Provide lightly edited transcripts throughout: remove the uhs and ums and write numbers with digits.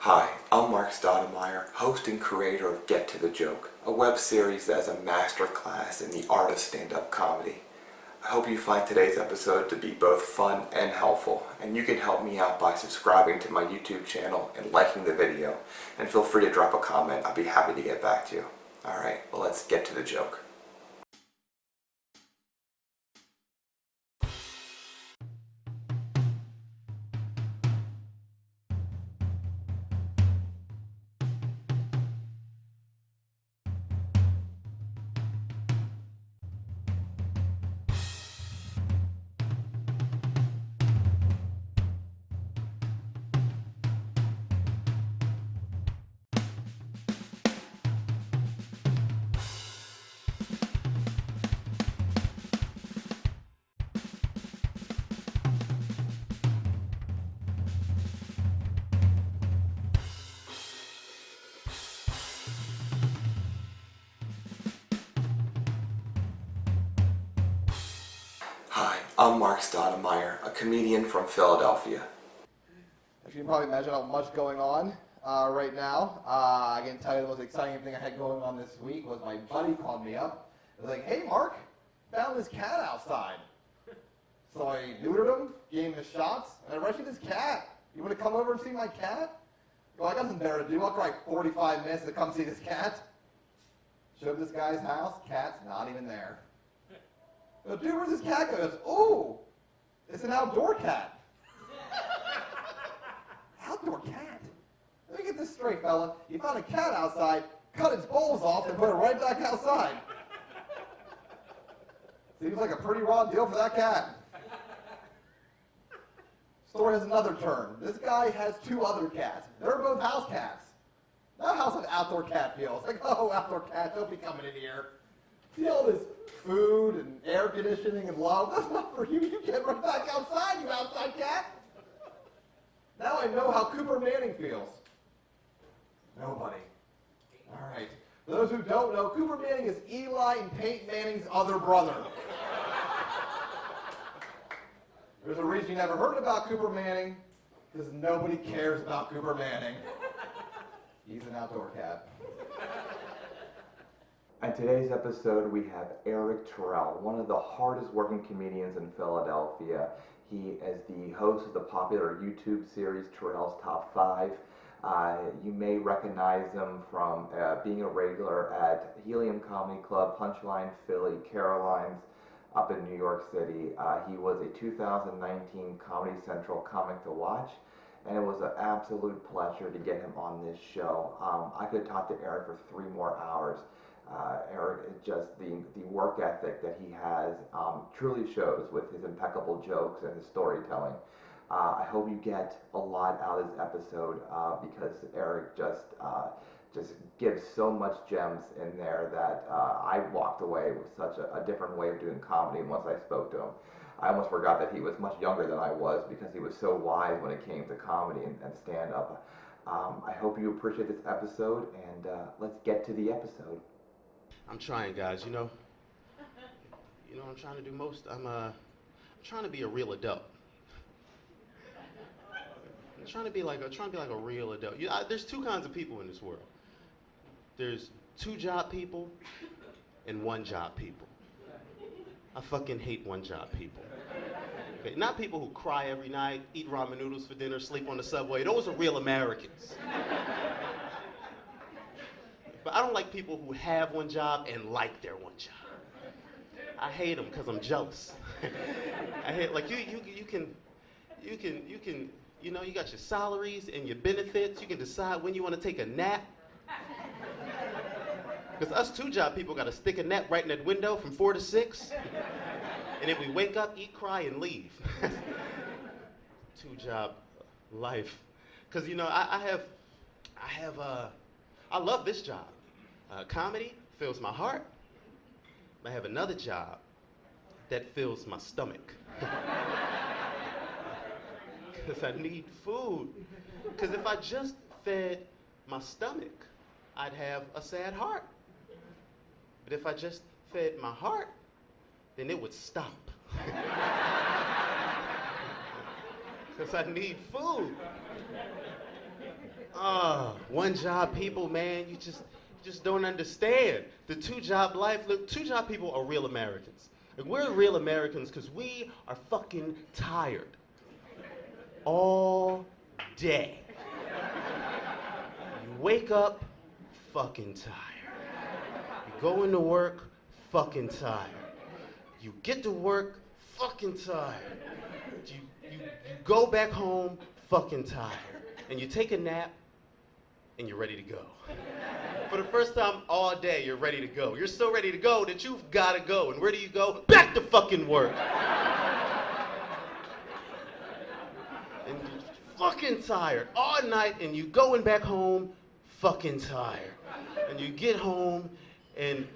Hi, I'm Marc, host and creator of Get to the Joke, a web series that is a masterclass in the art of stand-up comedy. I hope you find today's episode to be both fun and helpful, and you can help me out by subscribing to my YouTube channel and liking the video, and feel free to drop a comment. I'll be happy to get back to you. Alright, well, let's get to the joke. Hi, I'm Marc, a comedian from Philadelphia. As you can probably imagine, how much going on right now. I can tell you the most exciting thing I had going on this week was my buddy called me up. He was like, "Hey, Marc, found this cat outside." So I neutered him, gave him his shots, and I rescued this cat. You want to come over and see my cat? Well, I got nothing better to do. I'll drive 45 minutes to come see this cat. Showed this guy's house. Cat's not even there. Go, "Dude, where's this cat go?" He goes, "Oh, it's an outdoor cat." Outdoor cat? Let me get this straight, fella. You found a cat outside, cut its balls off, and put it right back outside. Seems like a pretty raw deal for that cat. Story has another turn. This guy has two other cats. They're both house cats. Now how's an outdoor cat feel? It's like, "Oh, outdoor cat, don't be coming in here. See all this food and air conditioning and love? That's not for you. You get right back outside, you outside cat." Now I know how Cooper Manning feels. Nobody. All right. For those who don't know, Cooper Manning is Eli and Peyton Manning's other brother. There's a reason you never heard about Cooper Manning, because nobody cares about Cooper Manning. He's an outdoor cat. On today's episode, we have Erik Terrell, one of the hardest working comedians in Philadelphia. He is the host of the popular YouTube series Terrell's Top 5. You may recognize him from being a regular at Helium Comedy Club, Punchline Philly, Caroline's up in New York City. He was a 2019 Comedy Central Comic to Watch, and it was an absolute pleasure to get him on this show. I could talk to Erik for 3 more hours. Erik, is just the work ethic that he has truly shows with his impeccable jokes and his storytelling. I hope you get a lot out of this episode because Erik just gives so much gems in there that I walked away with such a different way of doing comedy once I spoke to him. I almost forgot that he was much younger than I was because he was so wise when it came to comedy and stand-up. I hope you appreciate this episode, and let's get to the episode. I'm trying, guys. You know what I'm trying to do most? I'm trying to be a real adult. I'm trying to be like a real adult. There's 2 kinds of people in this world. There's 2-job people and 1-job people. I fucking hate 1-job people. Okay, not people who cry every night, eat ramen noodles for dinner, sleep on the subway. Those are real Americans. But I don't like people who have 1 job and like their 1 job. I hate them because I'm jealous. I hate, like, you can, you got your salaries and your benefits. You can decide when you want to take a nap. Because us 2-job people got to stick a net right in that window from 4 to 6. And then we wake up, eat, cry, and leave. 2-job life. Because, I love this job. Comedy fills my heart. I have another job that fills my stomach. Because I need food. Because if I just fed my stomach, I'd have a sad heart. But if I just fed my heart, then it would stop. Because I need food. One job people, man, you just don't understand. The two job life, look, two job people are real Americans. Like, we're real Americans because we are fucking tired. All day. You wake up fucking tired. You go into work fucking tired. You get to work fucking tired. You go back home fucking tired. And you take a nap and you're ready to go. For the first time all day, you're ready to go. You're so ready to go that you've got to go. And where do you go? Back to fucking work. And you're fucking tired all night, and you going back home fucking tired. And you get home and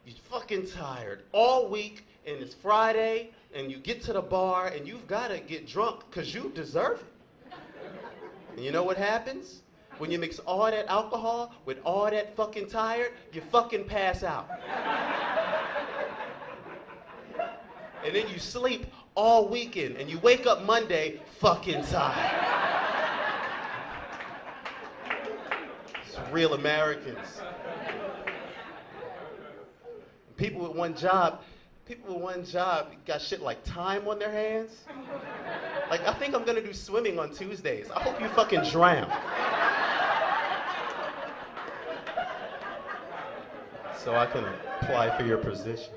you're fucking tired all week, and it's Friday, and you get to the bar, and you've got to get drunk because you deserve it. And you know what happens? When you mix all that alcohol with all that fucking tired, you fucking pass out. And then you sleep all weekend, and you wake up Monday fucking tired. It's real Americans. People with one job got shit like time on their hands. Like, I think I'm gonna do swimming on Tuesdays. I hope you fucking drown. So I can apply for your position.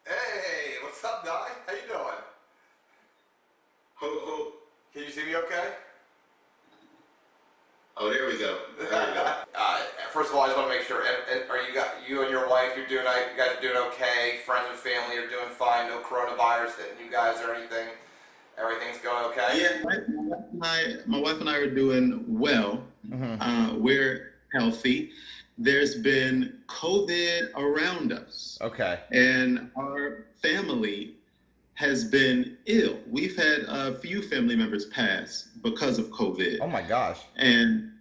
Hey, what's up, guy? How you doing? Ho. Can you see me okay? Oh, there we go. First of all, I just want to make sure, are you and your wife, you guys are doing okay? Friends and family are doing fine? No coronavirus hitting you guys or anything? Everything's going okay? Yeah, my wife and I are doing well. Mm-hmm. We're healthy. There's been COVID around us. Okay. And our family has been ill. We've had a few family members pass because of COVID. Oh my gosh. And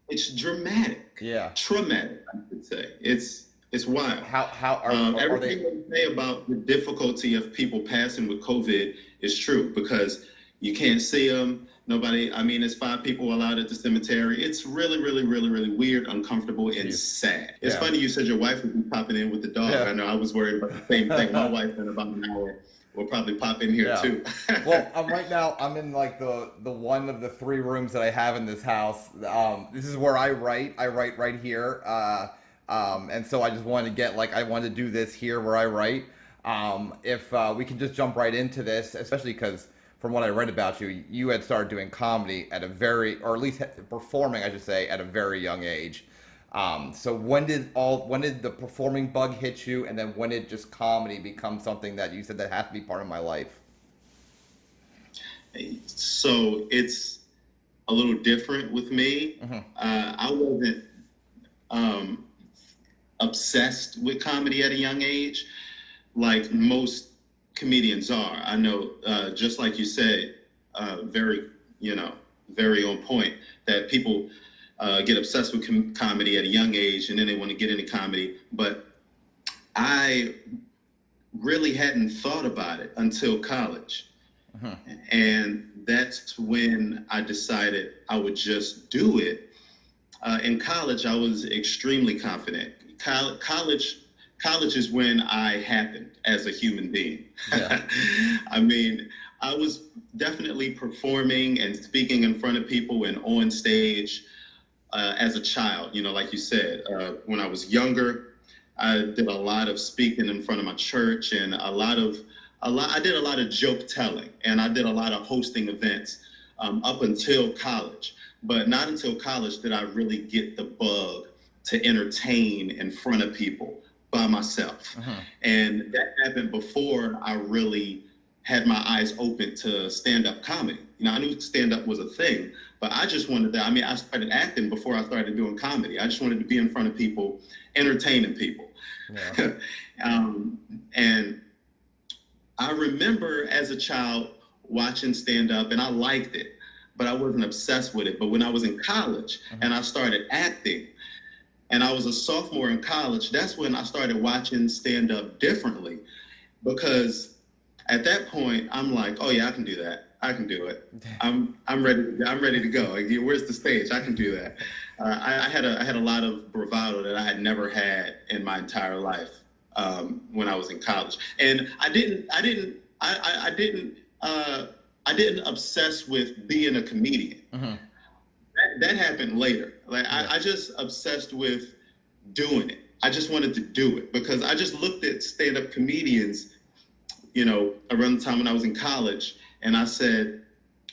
it's dramatic. Yeah. Traumatic, I would say. It's wild. Are everything they... you say about the difficulty of people passing with COVID is true because you can't see them. Nobody, it's 5 people allowed at the cemetery. It's really, really, really, really weird, uncomfortable, and sad. It's funny you said your wife would be popping in with the dog. Yeah. I know I was worried about the same thing. My wife in about an hour will probably pop in here too. Well, right now I'm in like the one of the 3 rooms that I have in this house. This is where I write. I write right here. And so I just wanted to get I wanted to do this here where I write. If we can just jump right into this, especially because from what I read about you, you had started doing comedy at or at least performing, I should say, at a very young age. So when did the performing bug hit you, and then when did just comedy become something that you said that has to be part of my life? So it's a little different with me. Mm-hmm. I wasn't obsessed with comedy at a young age, like most comedians are. I know, just like you said, very on point, that people get obsessed with comedy at a young age and then they want to get into comedy. But I really hadn't thought about it until college. Uh-huh. And that's when I decided I would just do it. In college, I was extremely confident. College is when I happened as a human being. Yeah. I was definitely performing and speaking in front of people and on stage as a child. Like you said, when I was younger, I did a lot of speaking in front of my church and I did a lot of joke telling, and I did a lot of hosting events up until college. But not until college did I really get the bug to entertain in front of people by myself. Uh-huh. And that happened before I really had my eyes open to stand-up comedy. I knew stand-up was a thing, but I just wanted to, I started acting before I started doing comedy. I just wanted to be in front of people, entertaining people. Yeah. And I remember as a child watching stand-up, and I liked it, but I wasn't obsessed with it. But when I was in college and I started acting, and I was a sophomore in college, that's when I started watching stand-up differently, because at that point, I'm like, oh yeah, I can do that. I can do it. I'm ready to go. Like, where's the stage? I can do that. I had a lot of bravado that I had never had in my entire life when I was in college, and I didn't obsess with being a comedian. Mm-hmm. That happened later. Like I just obsessed with doing it. I just wanted to do it because I just looked at stand-up comedians, around the time when I was in college, and I said,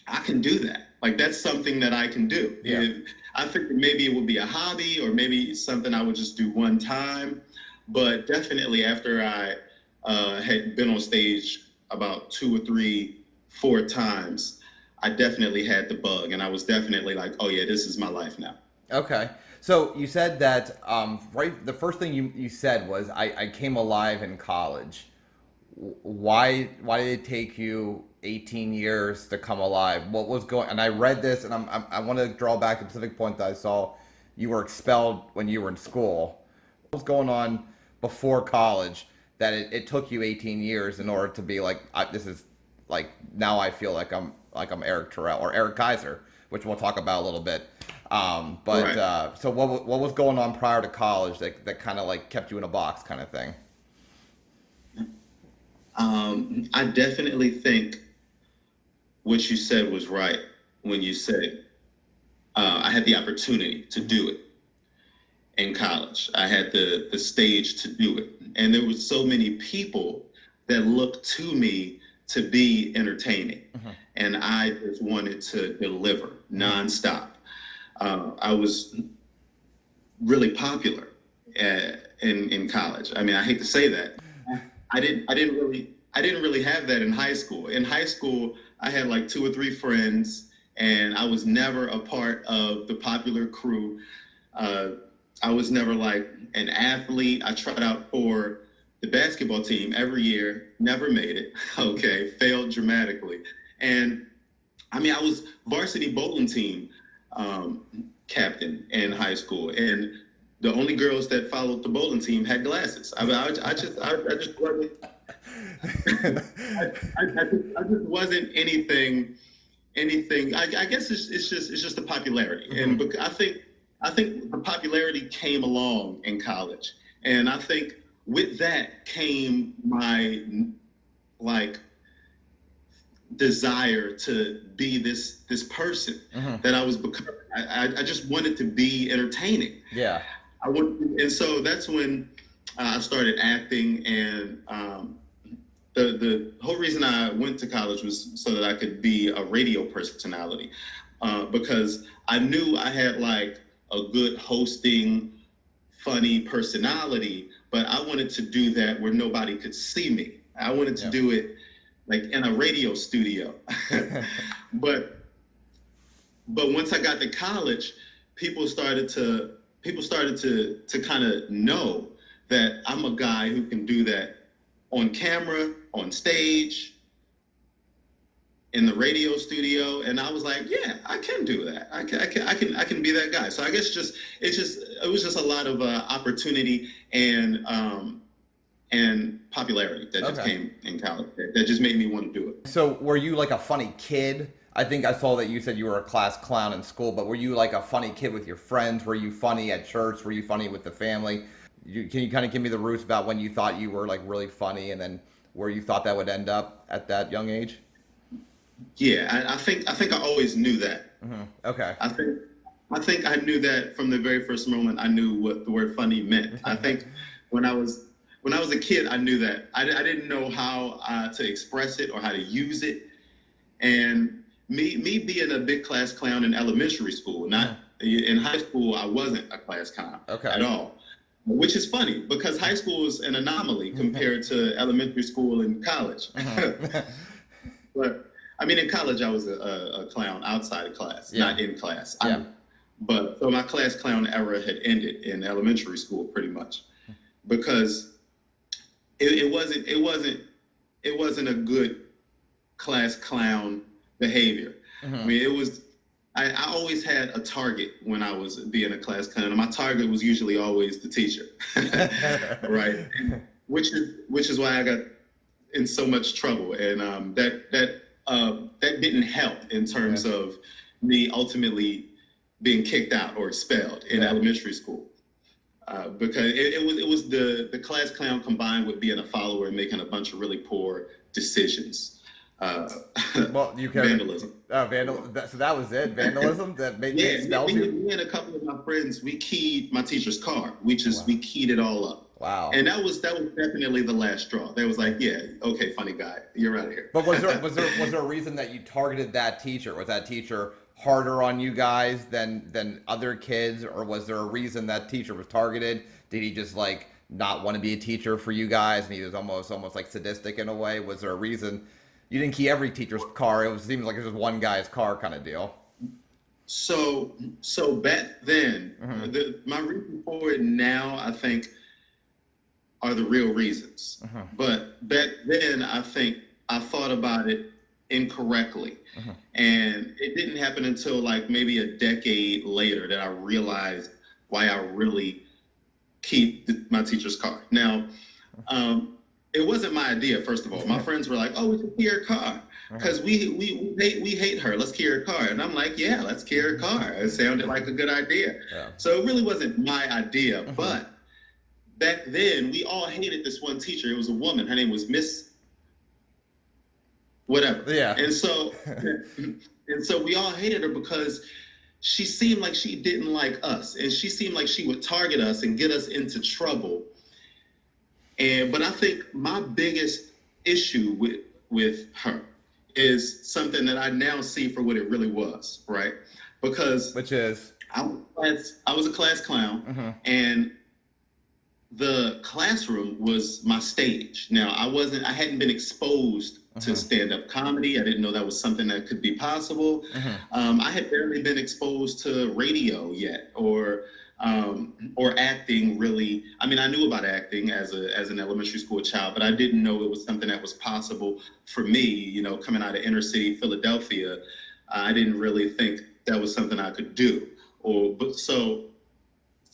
I can do that. Like, that's something that I can do. Yeah. I think maybe it would be a hobby or maybe something I would just do one time. But definitely after I had been on stage about 2 or 3, 4 times, I definitely had the bug. And I was definitely like, oh yeah, this is my life now. Okay. So you said that, the first thing you said was, I came alive in college. Why did it take you 18 years to come alive? What was going? And I read this, and I want to draw back to the specific point that I saw. You were expelled when you were in school. What was going on before college that it took you 18 years in order to be like, this is like, now I feel like I'm Erik Terrell or Eric Kaiser, which we'll talk about a little bit. Right. So what was going on prior to college that kind of like kept you in a box kind of thing? I definitely think what you said was right when you said I had the opportunity to do it in college. I had the stage to do it. And there were so many people that looked to me to be entertaining. Mm-hmm. And I just wanted to deliver nonstop. I was really popular in college. I mean, I hate to say that. I didn't really have that in high school. In high school, I had like 2 or 3 friends, and I was never a part of the popular crew. I was never like an athlete. I tried out for the basketball team every year, never made it. Okay, failed dramatically. And I mean, I was varsity bowling team captain in high school, and the only girls that followed the bowling team had glasses. I just wasn't. I just wasn't anything. I guess it's just the popularity, Mm-hmm. and I think the popularity came along in college, and I think with that came my like desire to be this person Mm-hmm. that I was becoming. I just wanted to be entertaining. Yeah. And so that's when I started acting, and the whole reason I went to college was so that I could be a radio personality, because I knew I had like a good hosting, funny personality, but I wanted to do that where nobody could see me. I wanted to do it like in a radio studio. But once I got to college, people started to kind of know that I'm a guy who can do that on camera, on stage, in the radio studio, and I was like, yeah, I can do that. I can be that guy. So I guess it was just a lot of opportunity and popularity that just came in college that just made me want to do it. So were you like a funny kid? I think I saw that you said you were a class clown in school, but were you like a funny kid with your friends? Were you funny at church? Were you funny with the family? Can you kind of give me the roots about when you thought you were like really funny, and then where you thought that would end up at that young age? Yeah, I think I always knew that. Mm-hmm. Okay. I think I knew that from the very first moment I knew what the word funny meant. I think when I was a kid, I knew that. I didn't know how to express it or how to use it. And me being a big class clown in elementary school, not in high school, I wasn't a class clown at all. Which is funny because high school is an anomaly compared to elementary school and college. But I mean, in college, I was a clown outside of class, not in class. But so my class clown era had ended in elementary school pretty much because it wasn't a good class clown behavior. I mean, it was. I always had a target when I was being a class clown, and my target was usually always the teacher, right? Which is why I got in so much trouble, and that didn't help in terms of me ultimately being kicked out or expelled in elementary school. Because it was the class clown combined with being a follower and making a bunch of really poor decisions. Well, you can vandalism. So that was it. Vandalism that made me expel you. Me and a couple of my friends, we keyed my teacher's car. We keyed it all up. Wow. And that was definitely the last straw. They was like, yeah, okay, funny guy, you're out of here. But was there a reason that you targeted that teacher? Was that teacher harder on you guys than other kids, or was there a reason that teacher was targeted? Did he just like not want to be a teacher for you guys, and he was almost like sadistic in a way? Was there a reason? You didn't key every teacher's car. It seems like it was just one guy's car kind of deal. So back then, my reason for it now, I think, are the real reasons. But back then, I think I thought about it incorrectly. And it didn't happen until like maybe a decade later that I realized why I really keyed my teacher's car. Now, it wasn't my idea, first of all. My friends were like, oh, we should key her car because we hate her. Let's key her car. And I'm like, yeah, let's key her car. It sounded like a good idea. Yeah. So it really wasn't my idea. But back then, we all hated this one teacher. It was a woman. Her name was Miss whatever. Yeah. And so we all hated her because she seemed like she didn't like us. And she seemed like she would target us and get us into trouble. But I think my biggest issue with her is something that I now see for what it really was, right? Because which is I was a class clown, and the classroom was my stage. Now I hadn't been exposed to stand-up comedy. I didn't know that was something that could be possible. I had barely been exposed to radio yet, or acting really. I mean, I knew about acting as an elementary school child, but I didn't know it was something that was possible for me. You know, coming out of inner city Philadelphia, I didn't really think that was something I could do.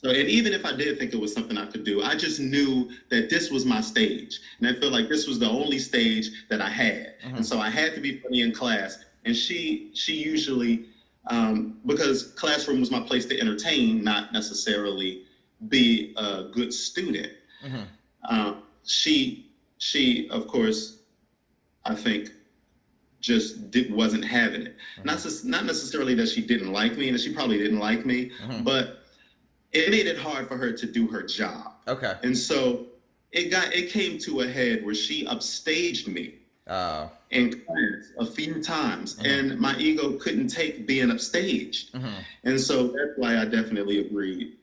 And even if I did think it was something I could do, I just knew that this was my stage, and I felt like this was the only stage that I had, and so I had to be funny in class. And she usually. Because classroom was my place to entertain, not necessarily be a good student. She, of course, I think, just wasn't having it. Not necessarily that she didn't like me, and she probably didn't like me, but it made it hard for her to do her job. Okay. And so it came to a head where she upstaged me. In class a few times, and my ego couldn't take being upstaged, and so that's why I definitely agreed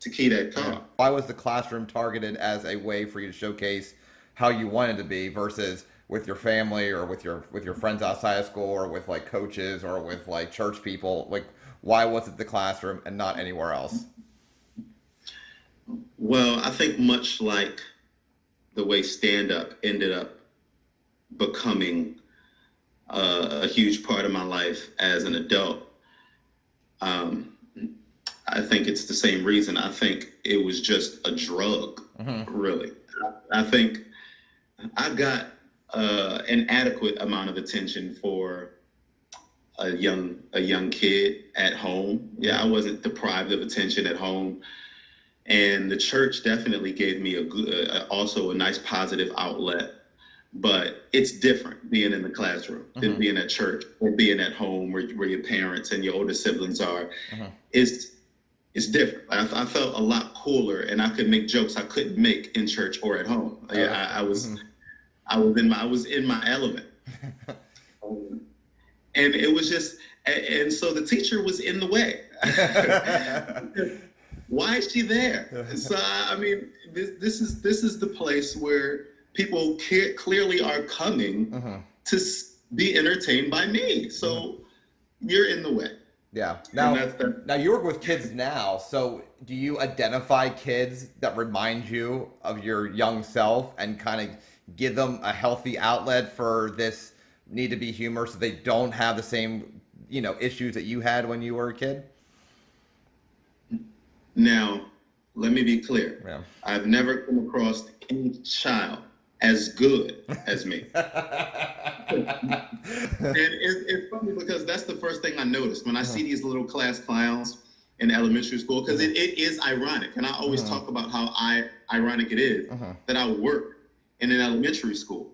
to key that car. Why was the classroom targeted as a way for you to showcase how you wanted to be versus with your family or with your friends outside of school or with like coaches or with like church people? Like, why was it the classroom and not anywhere else? Well, I think much like the way stand-up ended up becoming a huge part of my life as an adult. I think it's the same reason. I think it was just a drug, really. I think I got an adequate amount of attention for a young kid at home. Yeah, I wasn't deprived of attention at home. And the church definitely gave me also a nice positive outlet. But it's different being in the classroom than being at church or being at home where your parents and your older siblings are. It's different. I felt a lot cooler, and I could make jokes I couldn't make in church or at home. I was in my element, and it was just, and so the teacher was in the way. Why is she there? So I mean, this is the place where people clearly are coming to be entertained by me. So you're in the way. Yeah. Now you work with kids now. So do you identify kids that remind you of your young self and kind of give them a healthy outlet for this need to be humor so they don't have the same, issues that you had when you were a kid? Now, let me be clear. Yeah. I've never come across any child as good as me. And it's funny because that's the first thing I noticed when I see these little class clowns in elementary school, because it is ironic. And I always talk about how ironic it is that I work in an elementary school.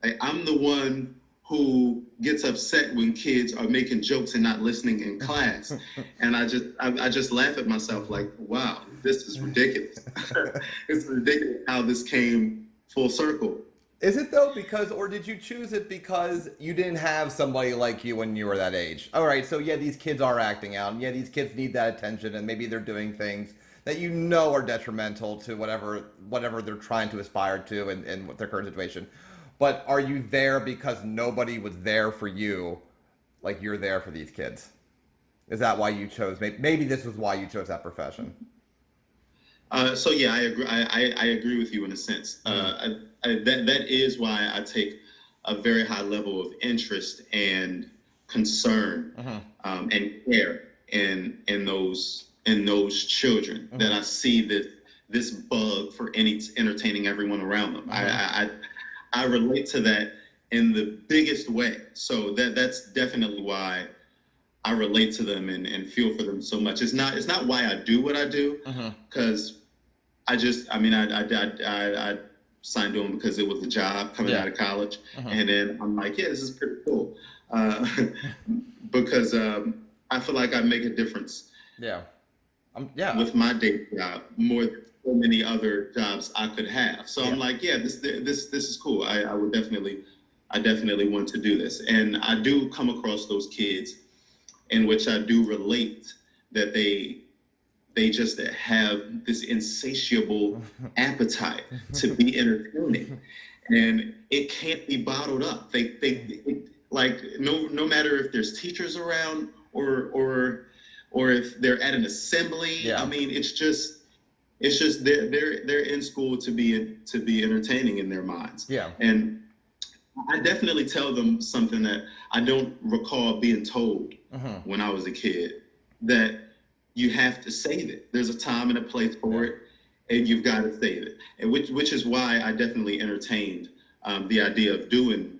Like, I'm the one who gets upset when kids are making jokes and not listening in class. And I just laugh at myself like, wow, this is ridiculous. It's ridiculous how this came full circle. Is it though? Or did you choose it because you didn't have somebody like you when you were that age? All right, so yeah, these kids are acting out, and yeah, these kids need that attention, and maybe they're doing things that you know are detrimental to whatever they're trying to aspire to in their current situation. But are you there because nobody was there for you, like you're there for these kids? Is that why you chose? Maybe this was why you chose that profession. So yeah, I agree. I agree with you in a sense. That is why I take a very high level of interest and concern and care in those children. That I see this bug for entertaining everyone around them. I relate to that in the biggest way. So that's definitely why I relate to them and feel for them so much. It's not why I do what I do, because I signed on because it was a job coming out of college, and then I'm like, yeah, this is pretty cool, because I feel like I make a difference. With my day job more than so many other jobs I could have. So I'm like, yeah, this is cool. I definitely want to do this, and I do come across those kids in which I do relate that they just have this insatiable appetite to be entertaining, and it can't be bottled up. They like no matter if there's teachers around or if they're at an assembly. I mean, it's just they're in school to be entertaining in their minds. And I definitely tell them something that I don't recall being told when I was a kid, that you have to save it. There's a time and a place for it, and you've got to save it. And which is why I definitely entertained the idea of doing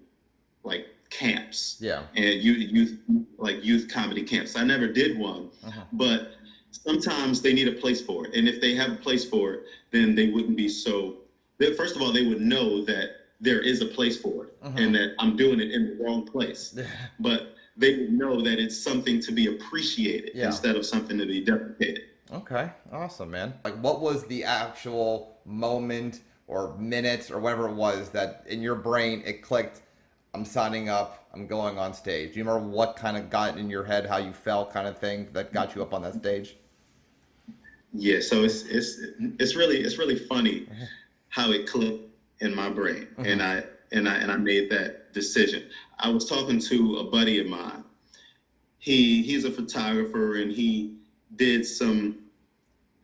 like camps and youth comedy camps. I never did one, but sometimes they need a place for it. And if they have a place for it, then they wouldn't be so. First of all, they would know that there is a place for it and that I'm doing it in the wrong place. But they would know that it's something to be appreciated instead of something to be deprecated. Okay, awesome, man. Like, what was the actual moment or minutes or whatever it was that in your brain it clicked, I'm signing up, I'm going on stage? Do you remember what kind of got in your head, how you felt, kind of thing that got you up on that stage? Yeah, so it's really funny how it clicked in my brain, and I made that decision. I was talking to a buddy of mine. He's a photographer, and he did some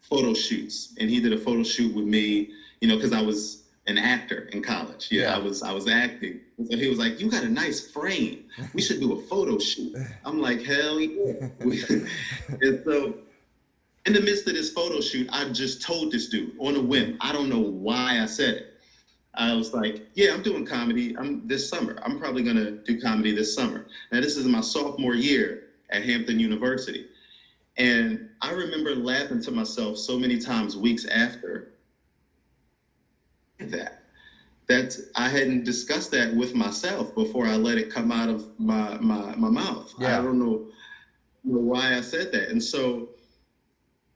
photo shoots, and he did a photo shoot with me, because I was an actor in college. I was acting. So he was like, "You got a nice frame. We should do a photo shoot." I'm like, "Hell yeah!" And so, in the midst of this photo shoot, I just told this dude on a whim. I don't know why I said it. I was like, yeah, I'm doing comedy this summer. I'm probably going to do comedy this summer. Now, this is my sophomore year at Hampton University. And I remember laughing to myself so many times weeks after that I hadn't discussed that with myself before I let it come out of my mouth. I don't know why I said that. And so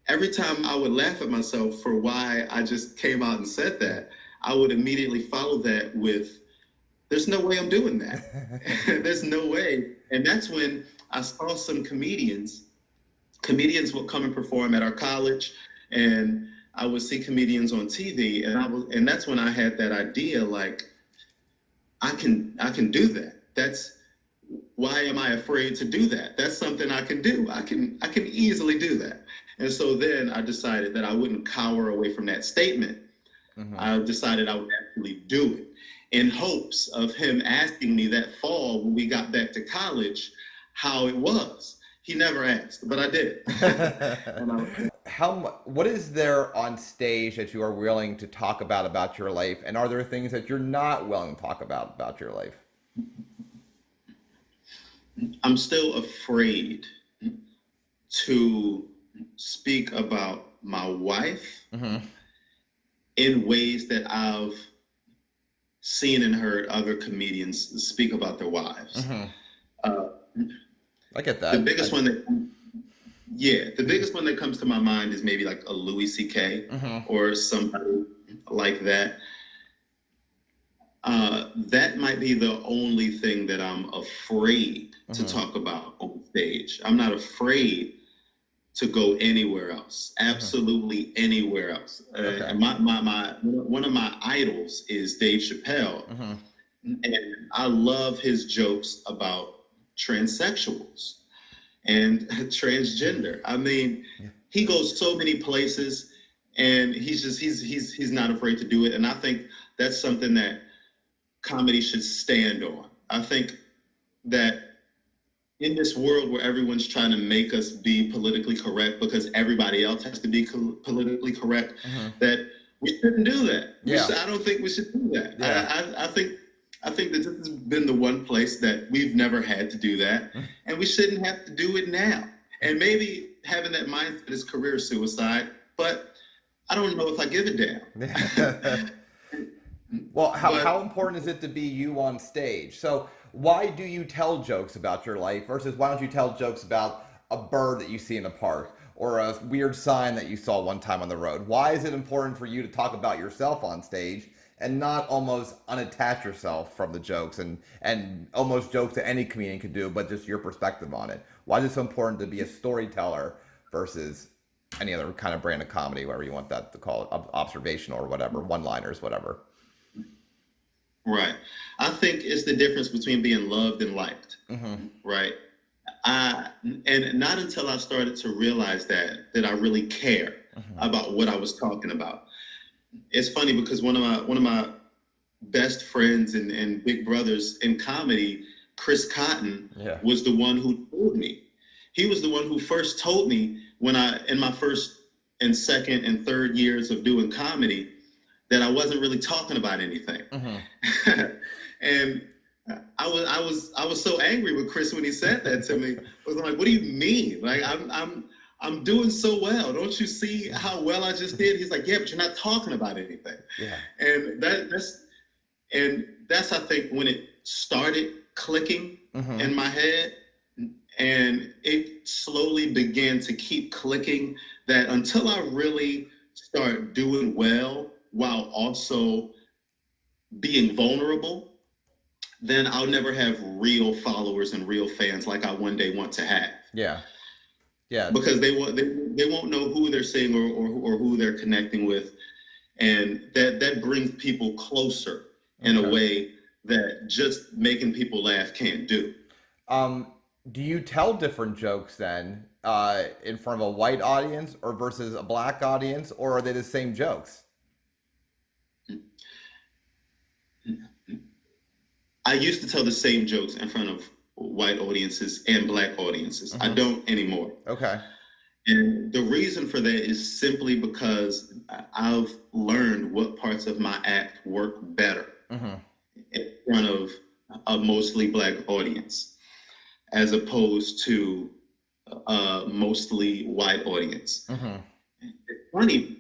every time I would laugh at myself for why I just came out and said that, I would immediately follow that with, there's no way I'm doing that. There's no way. And that's when I saw some comedians would come and perform at our college, and I would see comedians on TV, and that's when I had that idea, like, I can do that. Why am I afraid to do that? That's something I can do. I can easily do that. And so then I decided that I wouldn't cower away from that statement. I decided I would actually do it in hopes of him asking me that fall when we got back to college how it was. He never asked, but I did. what is there on stage that you are willing to talk about your life, and are there things that you're not willing to talk about your life? I'm still afraid to speak about my wife in ways that I've seen and heard other comedians speak about their wives. I get that. The biggest one that comes to my mind is maybe like a Louis C.K. Or somebody like that. That might be the only thing that I'm afraid to talk about on stage. I'm not afraid to go anywhere else, absolutely anywhere else. One of my idols is Dave Chappelle, and I love his jokes about transsexuals and transgender. I mean, he goes so many places, and he's not afraid to do it. And I think that's something that comedy should stand on. I think that in this world where everyone's trying to make us be politically correct because everybody else has to be politically correct, that we shouldn't do that. I don't think we should do that. I think that this has been the one place that we've never had to do that, and we shouldn't have to do it now. And maybe having that mindset is career suicide, but I don't know if I give a damn. Well, how important is it to be you on stage? So why do you tell jokes about your life versus why don't you tell jokes about a bird that you see in the park or a weird sign that you saw one time on the road? Why is it important for you to talk about yourself on stage and not almost unattach yourself from the jokes and almost jokes that any comedian could do, but just your perspective on it? Why is it so important to be a storyteller versus any other kind of brand of comedy, whatever you want that to call it, observational or whatever, one-liners, whatever? Right. I think it's the difference between being loved and liked. Right. And not until I started to realize that I really care about what I was talking about. It's funny because one of my best friends and big brothers in comedy, Chris Cotton, was the one who told me. He was the one who first told me when in my first and second and third years of doing comedy, that I wasn't really talking about anything. And I was so angry with Chris when he said that to me. I was like, what do you mean? Like I'm doing so well. Don't you see how well I just did? He's like, yeah, but you're not talking about anything. And that's I think when it started clicking in my head, and it slowly began to keep clicking, that until I really start doing well while also being vulnerable, then I'll never have real followers and real fans like I one day want to have. Because they won't know who they're seeing or who they're connecting with, and that brings people closer in a way that just making people laugh can't do. Do you tell different jokes then in front of a white audience or versus a black audience, or are they the same jokes? I used to tell the same jokes in front of white audiences and black audiences. I don't anymore. And the reason for that is simply because I've learned what parts of my act work better in front of a mostly black audience as opposed to a mostly white audience. It's funny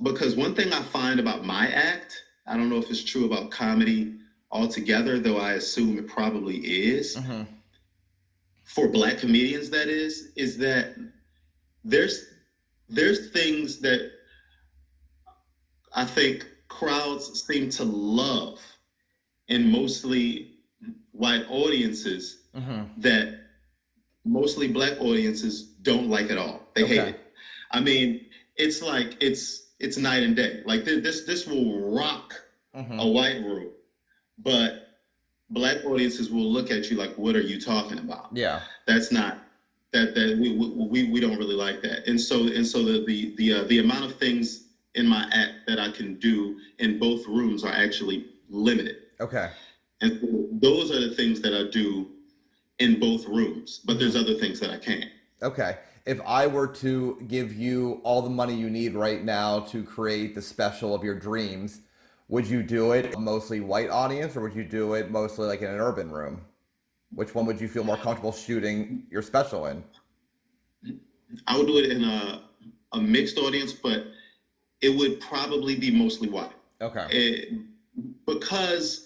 because one thing I find about my act, I don't know if it's true about comedy altogether, though I assume it probably is. For black comedians, that is that there's things that I think crowds seem to love in mostly white audiences that mostly black audiences don't like at all. They hate it. I mean, it's like it's night and day. Like this will rock a white room, but black audiences will look at you like, "What are you talking about?" That's not that we don't really like that. And so the amount of things in my act that I can do in both rooms are actually limited. And so those are the things that I do in both rooms, but there's other things that I can't. if I were to give you all the money you need right now to create the special of your dreams, would you do it mostly white audience, or would you do it mostly like in an urban room? Which one would you feel more comfortable shooting your special in? I would do it in a mixed audience, but it would probably be mostly white. Okay. Because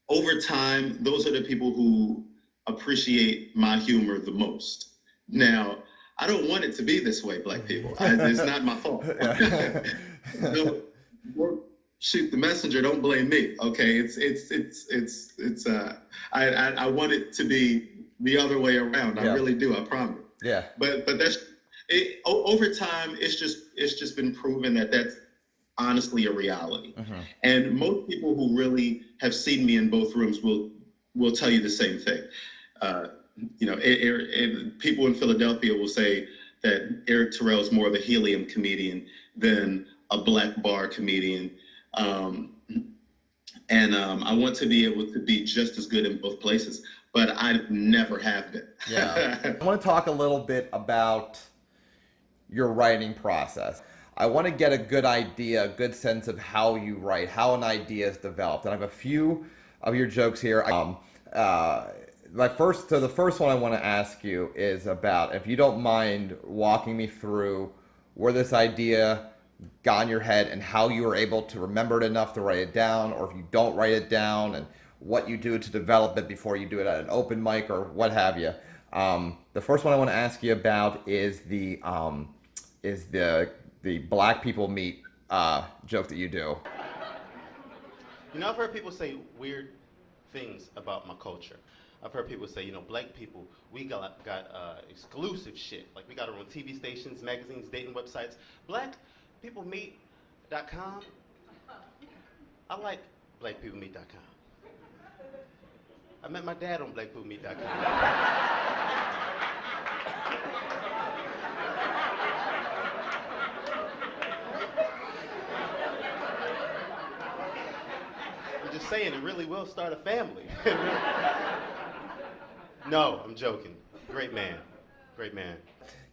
over time, those are the people who appreciate my humor the most. Now, I don't want it to be this way, Black people. It's not my fault. Don't shoot the messenger. Don't blame me. Okay, I want it to be the other way around. I really do. I promise. Yeah. But that's it. Over time, it's just been proven that that's honestly a reality. And most people who really have seen me in both rooms will tell you the same thing. People in Philadelphia will say that Erik Terrell is more of a helium comedian than a black bar comedian. I want to be able to be just as good in both places, but I never have been. Yeah. I want to talk a little bit about your writing process. I want to get a good idea, a good sense of how you write, how an idea is developed. And I have a few of your jokes here. The first one I want to ask you is about, if you don't mind walking me through where this idea got in your head and how you were able to remember it enough to write it down, or if you don't write it down, and what you do to develop it before you do it at an open mic or what have you. The first one I want to ask you about is the black people meet joke that you do. You know, I've heard people say weird things about my culture. I've heard people say, black people, we got exclusive shit. Like, we got our own TV stations, magazines, dating websites. Blackpeoplemeet.com. I like blackpeoplemeet.com. I met my dad on blackpeoplemeet.com. I'm just saying, it really will start a family. No, I'm joking. Great man. Great man.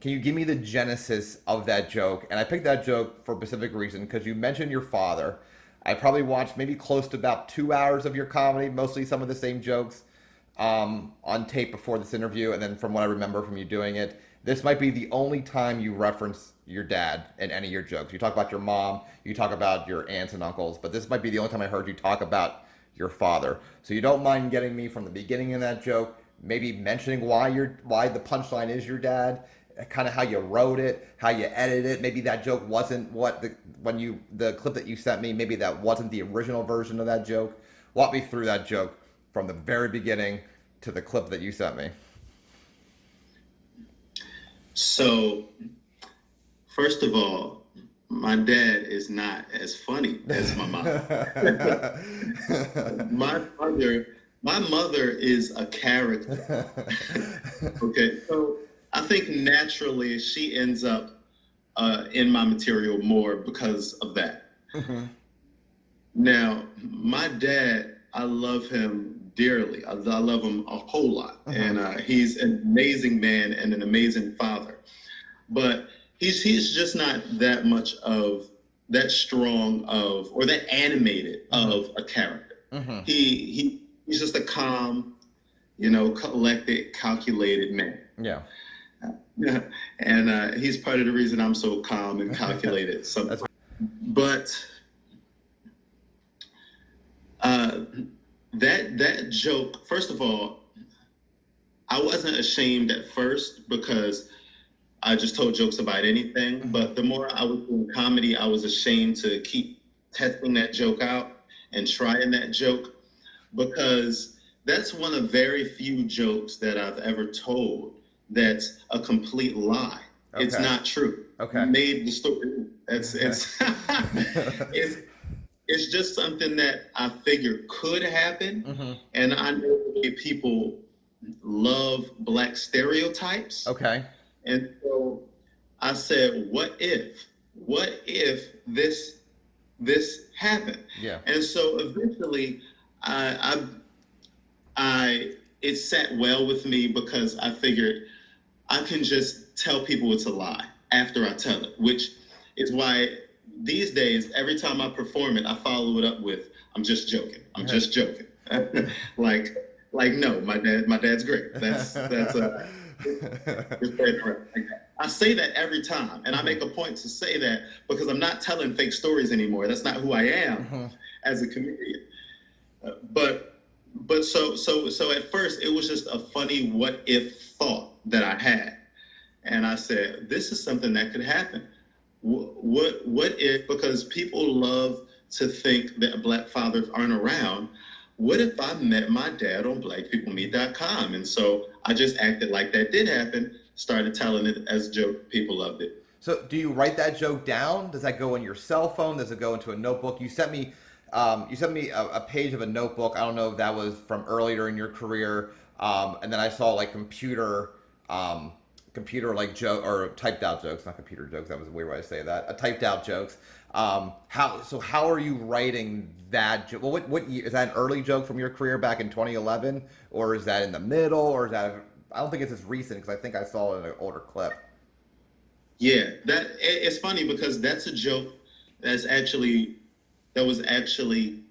Can you give me the genesis of that joke? And I picked that joke for a specific reason, because you mentioned your father. I probably watched maybe close to about 2 hours of your comedy, mostly some of the same jokes, on tape before this interview. And then from what I remember from you doing it, this might be the only time you reference your dad in any of your jokes. You talk about your mom, you talk about your aunts and uncles, but this might be the only time I heard you talk about your father. So you don't mind getting me from the beginning of that joke, maybe mentioning why the punchline is your dad, kind of how you wrote it, how you edited it. Maybe that joke wasn't the clip that you sent me, maybe that wasn't the original version of that joke. Walk me through that joke from the very beginning to the clip that you sent me. So, first of all, my dad is not as funny as my mom. My mother is a character. Okay, so I think naturally she ends up in my material more because of that. Now, my dad, I love him dearly. I love him a whole lot. And he's an amazing man and an amazing father. But he's just not that much of that strong of, or that animated of a character. He's just a calm, collected, calculated man. Yeah. And he's part of the reason I'm so calm and calculated. But that joke, first of all, I wasn't ashamed at first because I just told jokes about anything. But the more I was doing comedy, I was ashamed to keep testing that joke out and trying that joke, because that's one of very few jokes that I've ever told that's a complete lie. Okay. It's not true. Okay. You made the story. It's just something that I figured could happen. And I know people love Black stereotypes. Okay. And so I said, what if this happened? Yeah. And so eventually it sat well with me, because I figured I can just tell people it's a lie after I tell it, which is why these days, every time I perform it, I follow it up with, I'm just joking. I'm just joking. like, no, my dad's great. That's I say that every time, and I make a point to say that because I'm not telling fake stories anymore. That's not who I am as a comedian. But so at first it was just a funny what if thought that I had, and I said this is something that could happen. What if, because people love to think that Black fathers aren't around, what if I met my dad on blackpeoplemeet.com? And so I just acted like that did happen, started telling it as a joke. People loved it. So do you write that joke down? Does that go in your cell phone? Does it go into a notebook? You sent me a page of a notebook. I don't know if that was from earlier in your career. And then I saw like computer like joke or typed out jokes, not computer jokes. That was a weird way to say that. Typed out jokes. How are you writing that joke? Well, what year, is that an early joke from your career back in 2011, or is that in the middle, or is that? I don't think it's as recent because I think I saw it in an older clip. Yeah, it's funny because that's a joke that was actually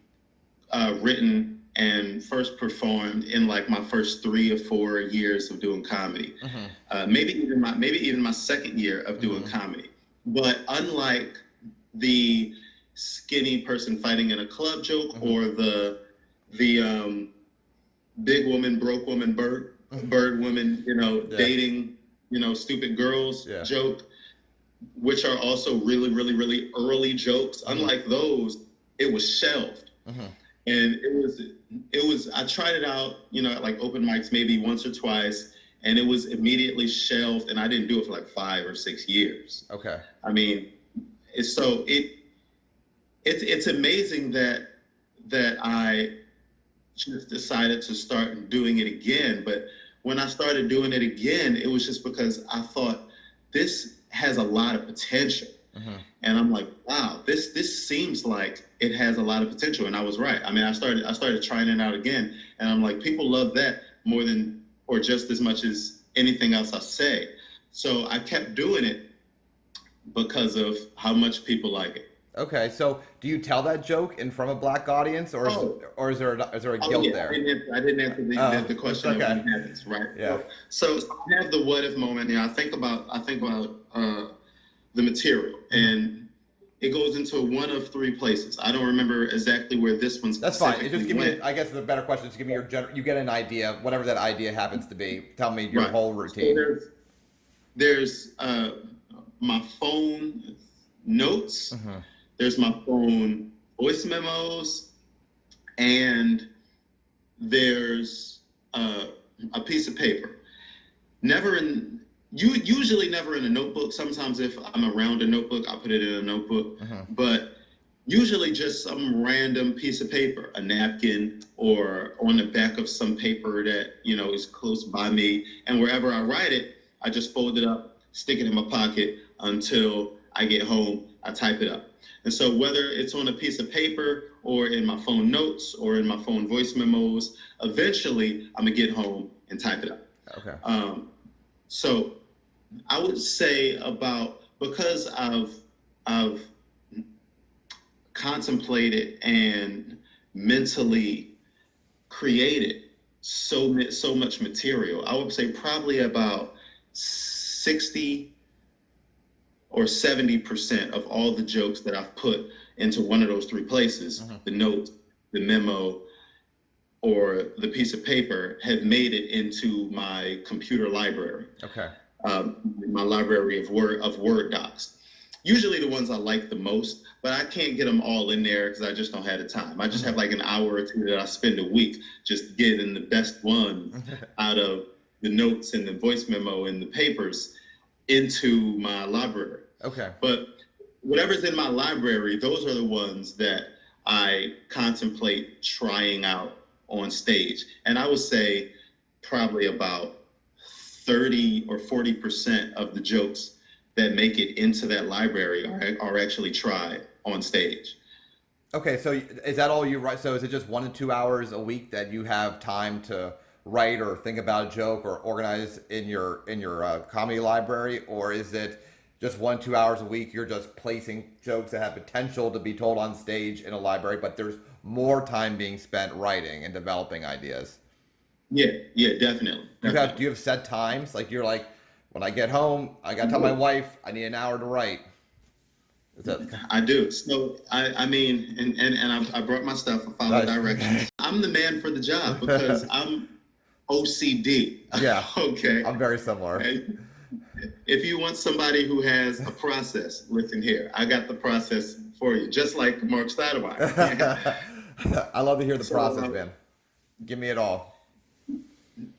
written and first performed in like my first 3 or 4 years of doing comedy. Maybe even my second year of doing comedy. But unlike the skinny person fighting in a club joke or the big woman, broke woman, bird woman, dating, stupid girls joke, which are also really, really, really early jokes. Unlike those, it was shelved. And it was, I tried it out, at like open mics maybe once or twice, and it was immediately shelved, and I didn't do it for like 5 or 6 years. Okay. I mean, it's amazing that I just decided to start doing it again. But when I started doing it again, it was just because I thought this has a lot of potential. And I'm like, wow, this seems like it has a lot of potential. And I was right. I mean, I started trying it out again, and I'm like, people love that more than or just as much as anything else I say. So I kept doing it because of how much people like it. Okay, so do you tell that joke in front of a Black audience, or is there a guilt there? I didn't answer the question of what happens, right? Yeah. So I have the what if moment. I think about the material, and it goes into one of 3 places. I don't remember exactly where this one's. That's fine. Just give me. I guess the better question is give me you get an idea, whatever that idea happens to be. Tell me your whole routine. So there's my phone notes. There's my phone voice memos, and there's a piece of paper. Usually never in a notebook. Sometimes if I'm around a notebook, I'll put it in a notebook. But usually just some random piece of paper, a napkin, or on the back of some paper that, is close by me. And wherever I write it, I just fold it up, stick it in my pocket until I get home, I type it up. And so whether it's on a piece of paper or in my phone notes or in my phone voice memos, eventually I'm gonna get home and type it up. Okay. So I would say because I've contemplated and mentally created so much material, I would say probably about 60 or 70% of all the jokes that I've put into one of those 3 places, the note, the memo, or the piece of paper, have made it into my computer library. Okay. My library of Word docs. Usually the ones I like the most, but I can't get them all in there because I just don't have the time. I just have like an hour or 2 that I spend a week just getting the best ones out of the notes and the voice memo and the papers into my library. Okay. But whatever's in my library, those are the ones that I contemplate trying out on stage. And I would say probably about 30 or 40% of the jokes that make it into that library are actually tried on stage. Okay, so is that all you write? So is it just 1 to 2 hours a week that you have time to write or think about a joke or organize in your comedy library, or is it just 1-2 hours a week you're just placing jokes that have potential to be told on stage in a library, but there's more time being spent writing and developing ideas? Yeah, definitely. Do you have set times? Like you're like, when I get home, I gotta tell my wife I need an hour to write. Is that I do. So I mean, and I brought my stuff. I follow Nice. directions. I'm the man for the job because I'm OCD. Yeah. Okay. I'm very similar. And if you want somebody who has a process, listen here. I got the process for you, just like Marc Stoudemire. I love to hear the So, process, man. Give me it all.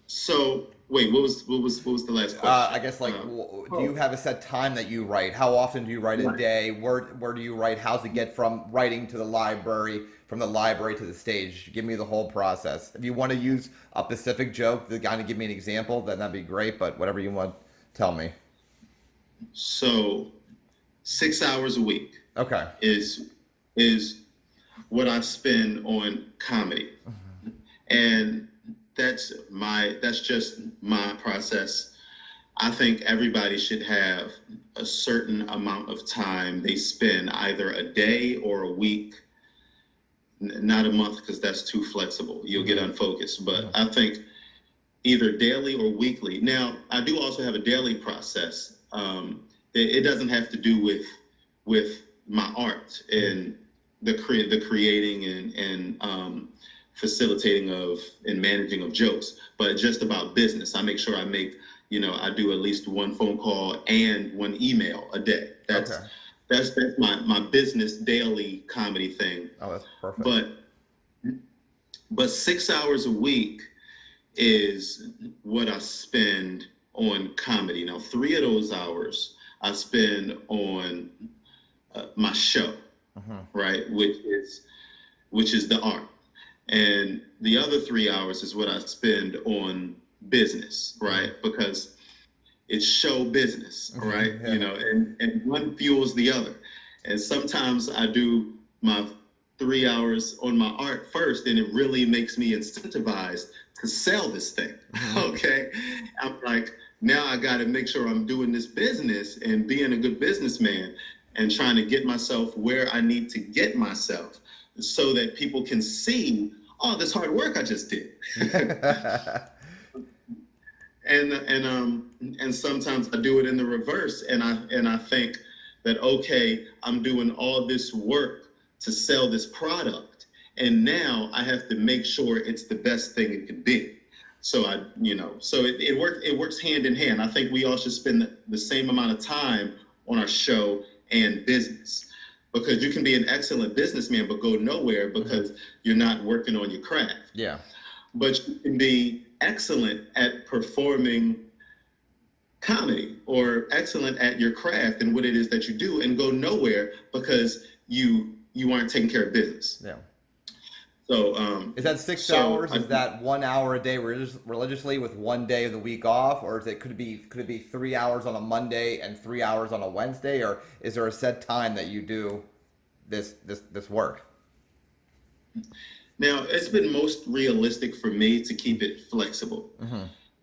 So wait, what was the last question? I guess do you have a set time that you write? How often do you write a day? Where do you write? How's it get from writing to the library, from the library to the stage? Give me the whole process. If you want to use a specific joke to kind of give me an example, then that'd be great. But whatever you want, tell me. So 6 hours a week Okay. is what I spend on comedy. And that's just my process. I think everybody should have a certain amount of time they spend, either a day or a week, not a month, because that's too flexible. You'll get unfocused. But I think either daily or weekly. Now, I do also have a daily process. It doesn't have to do with my art and the creating and facilitating of and managing of jokes, but just about business. I make sure I do at least one phone call and one email a day. That's my business daily comedy thing. Oh, that's perfect. But 6 hours a week is what I spend on comedy. Now, 3 of those hours I spend on my show, right, which is the art. And the other 3 hours is what I spend on business, right? Because it's show business, right? Yeah. And one fuels the other. And sometimes I do my 3 hours on my art first, and it really makes me incentivized to sell this thing. Okay. I'm like, now I got to make sure I'm doing this business and being a good businessman and trying to get myself where I need to get myself, so that people can see, oh, this hard work I just did. And sometimes I do it in the reverse, and I think that, okay, I'm doing all this work to sell this product, and now I have to make sure it's the best thing it could be. So it works hand in hand. I think we all should spend the same amount of time on our show and business. Because you can be an excellent businessman but go nowhere because you're not working on your craft. Yeah. But you can be excellent at performing comedy or excellent at your craft and what it is that you do and go nowhere because you aren't taking care of business. Yeah. So is that 6 hours? Is that 1 hour a day religiously with 1 day of the week off, or could it be 3 hours on a Monday and 3 hours on a Wednesday, or is there a set time that you do this work? Now, it's been most realistic for me to keep it flexible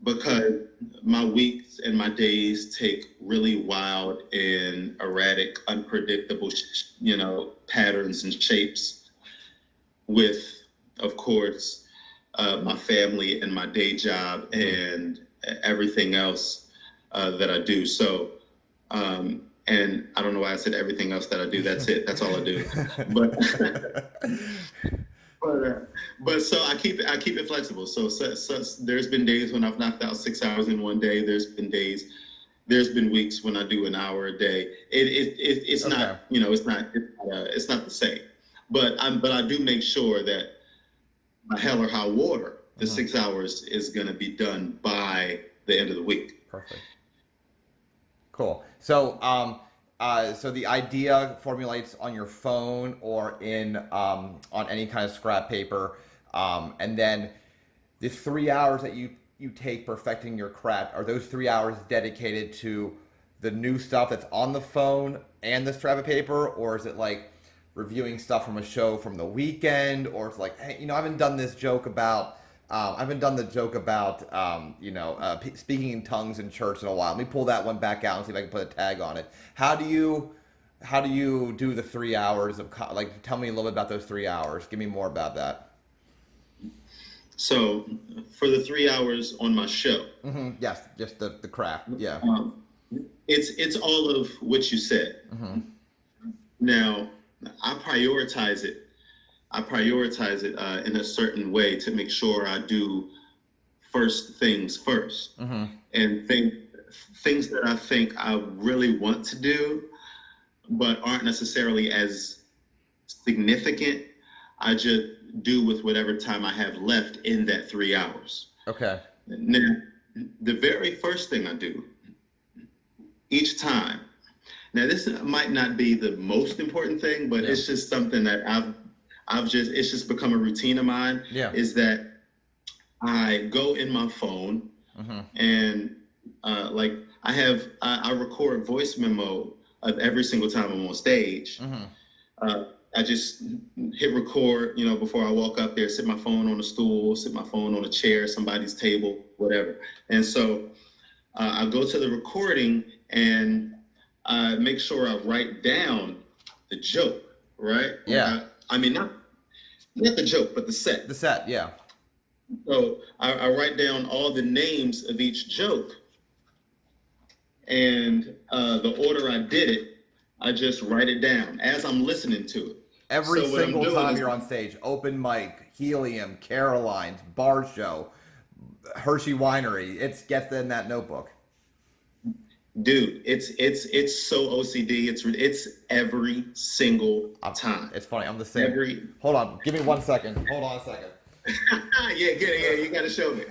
because my weeks and my days take really wild and erratic, unpredictable, patterns and shapes with, of course, my family and my day job and everything else that I do. So, and I don't know why I said everything else that I do. That's it. That's all I do. But so I keep it flexible. So there's been days when I've knocked out 6 hours in one day. There's been weeks when I do an hour a day. It's okay. Not, it's not the same. But I do make sure that by hell or high water, the 6 hours is going to be done by the end of the week. Perfect. Cool. So, so the idea formulates on your phone or on any kind of scrap paper, and then the 3 hours that you take perfecting your craft, are those 3 hours dedicated to the new stuff that's on the phone and the scrap of paper, or is it like reviewing stuff from a show from the weekend, or it's like, hey, I haven't done this joke about I haven't done the joke about speaking in tongues in church in a while. Let me pull that one back out and see if I can put a tag on it. How do you do the 3 hours of like? Tell me a little bit about those 3 hours. Give me more about that. So for the 3 hours on my show, Yes, just the craft. Yeah. it's all of what you said. Now, I prioritize it. In a certain way to make sure I do first things first, and things that I think I really want to do, but aren't necessarily as significant. I just do with whatever time I have left in that 3 hours. Okay. Now, the very first thing I do each time. Now, this might not be the most important thing, but it's just something that it's just become a routine of mine. Yeah. Is that I go in my phone and like I record voice memo of every single time I'm on stage. I just hit record, before I walk up there, sit my phone on a stool, sit my phone on a chair, somebody's table, whatever. And so I go to the recording and I make sure I write down the joke, right? Yeah. I mean, not the joke, but the set. The set, yeah. So I write down all the names of each joke, and the order I did it, I just write it down as I'm listening to it. Every single time you're on stage, open mic, Helium, Caroline's, bar show, Hershey Winery, it gets in that notebook. Dude, it's so OCD. It's every single time. It's funny. I'm the same. Hold on. Give me 1 second. Hold on a second. Yeah, get it. Yeah, you got to show me.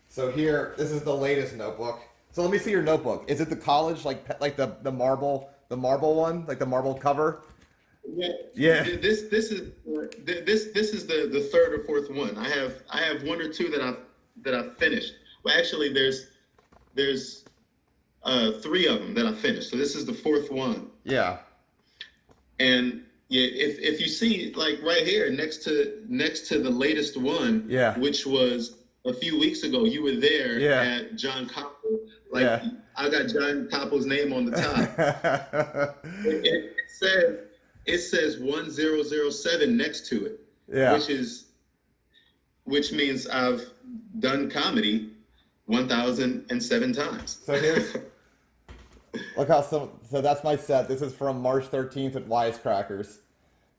So here, this is the latest notebook. So let me see your notebook. Is it the college, like the marble one, like the marble cover? Yeah. This is the third or fourth one. I have one or two that I've finished. Well, actually, there's 3 of them that I finished. So this is the 4th one. Yeah. And yeah, if you see, like right here next to the latest one, which was a few weeks ago, you were there at John Koppel. Like I got John Koppel's name on the top. It says 1007 next to it. Yeah. Which means I've done comedy 1,007 times. So here's look how so that's my set. This is from March 13th at Wisecrackers.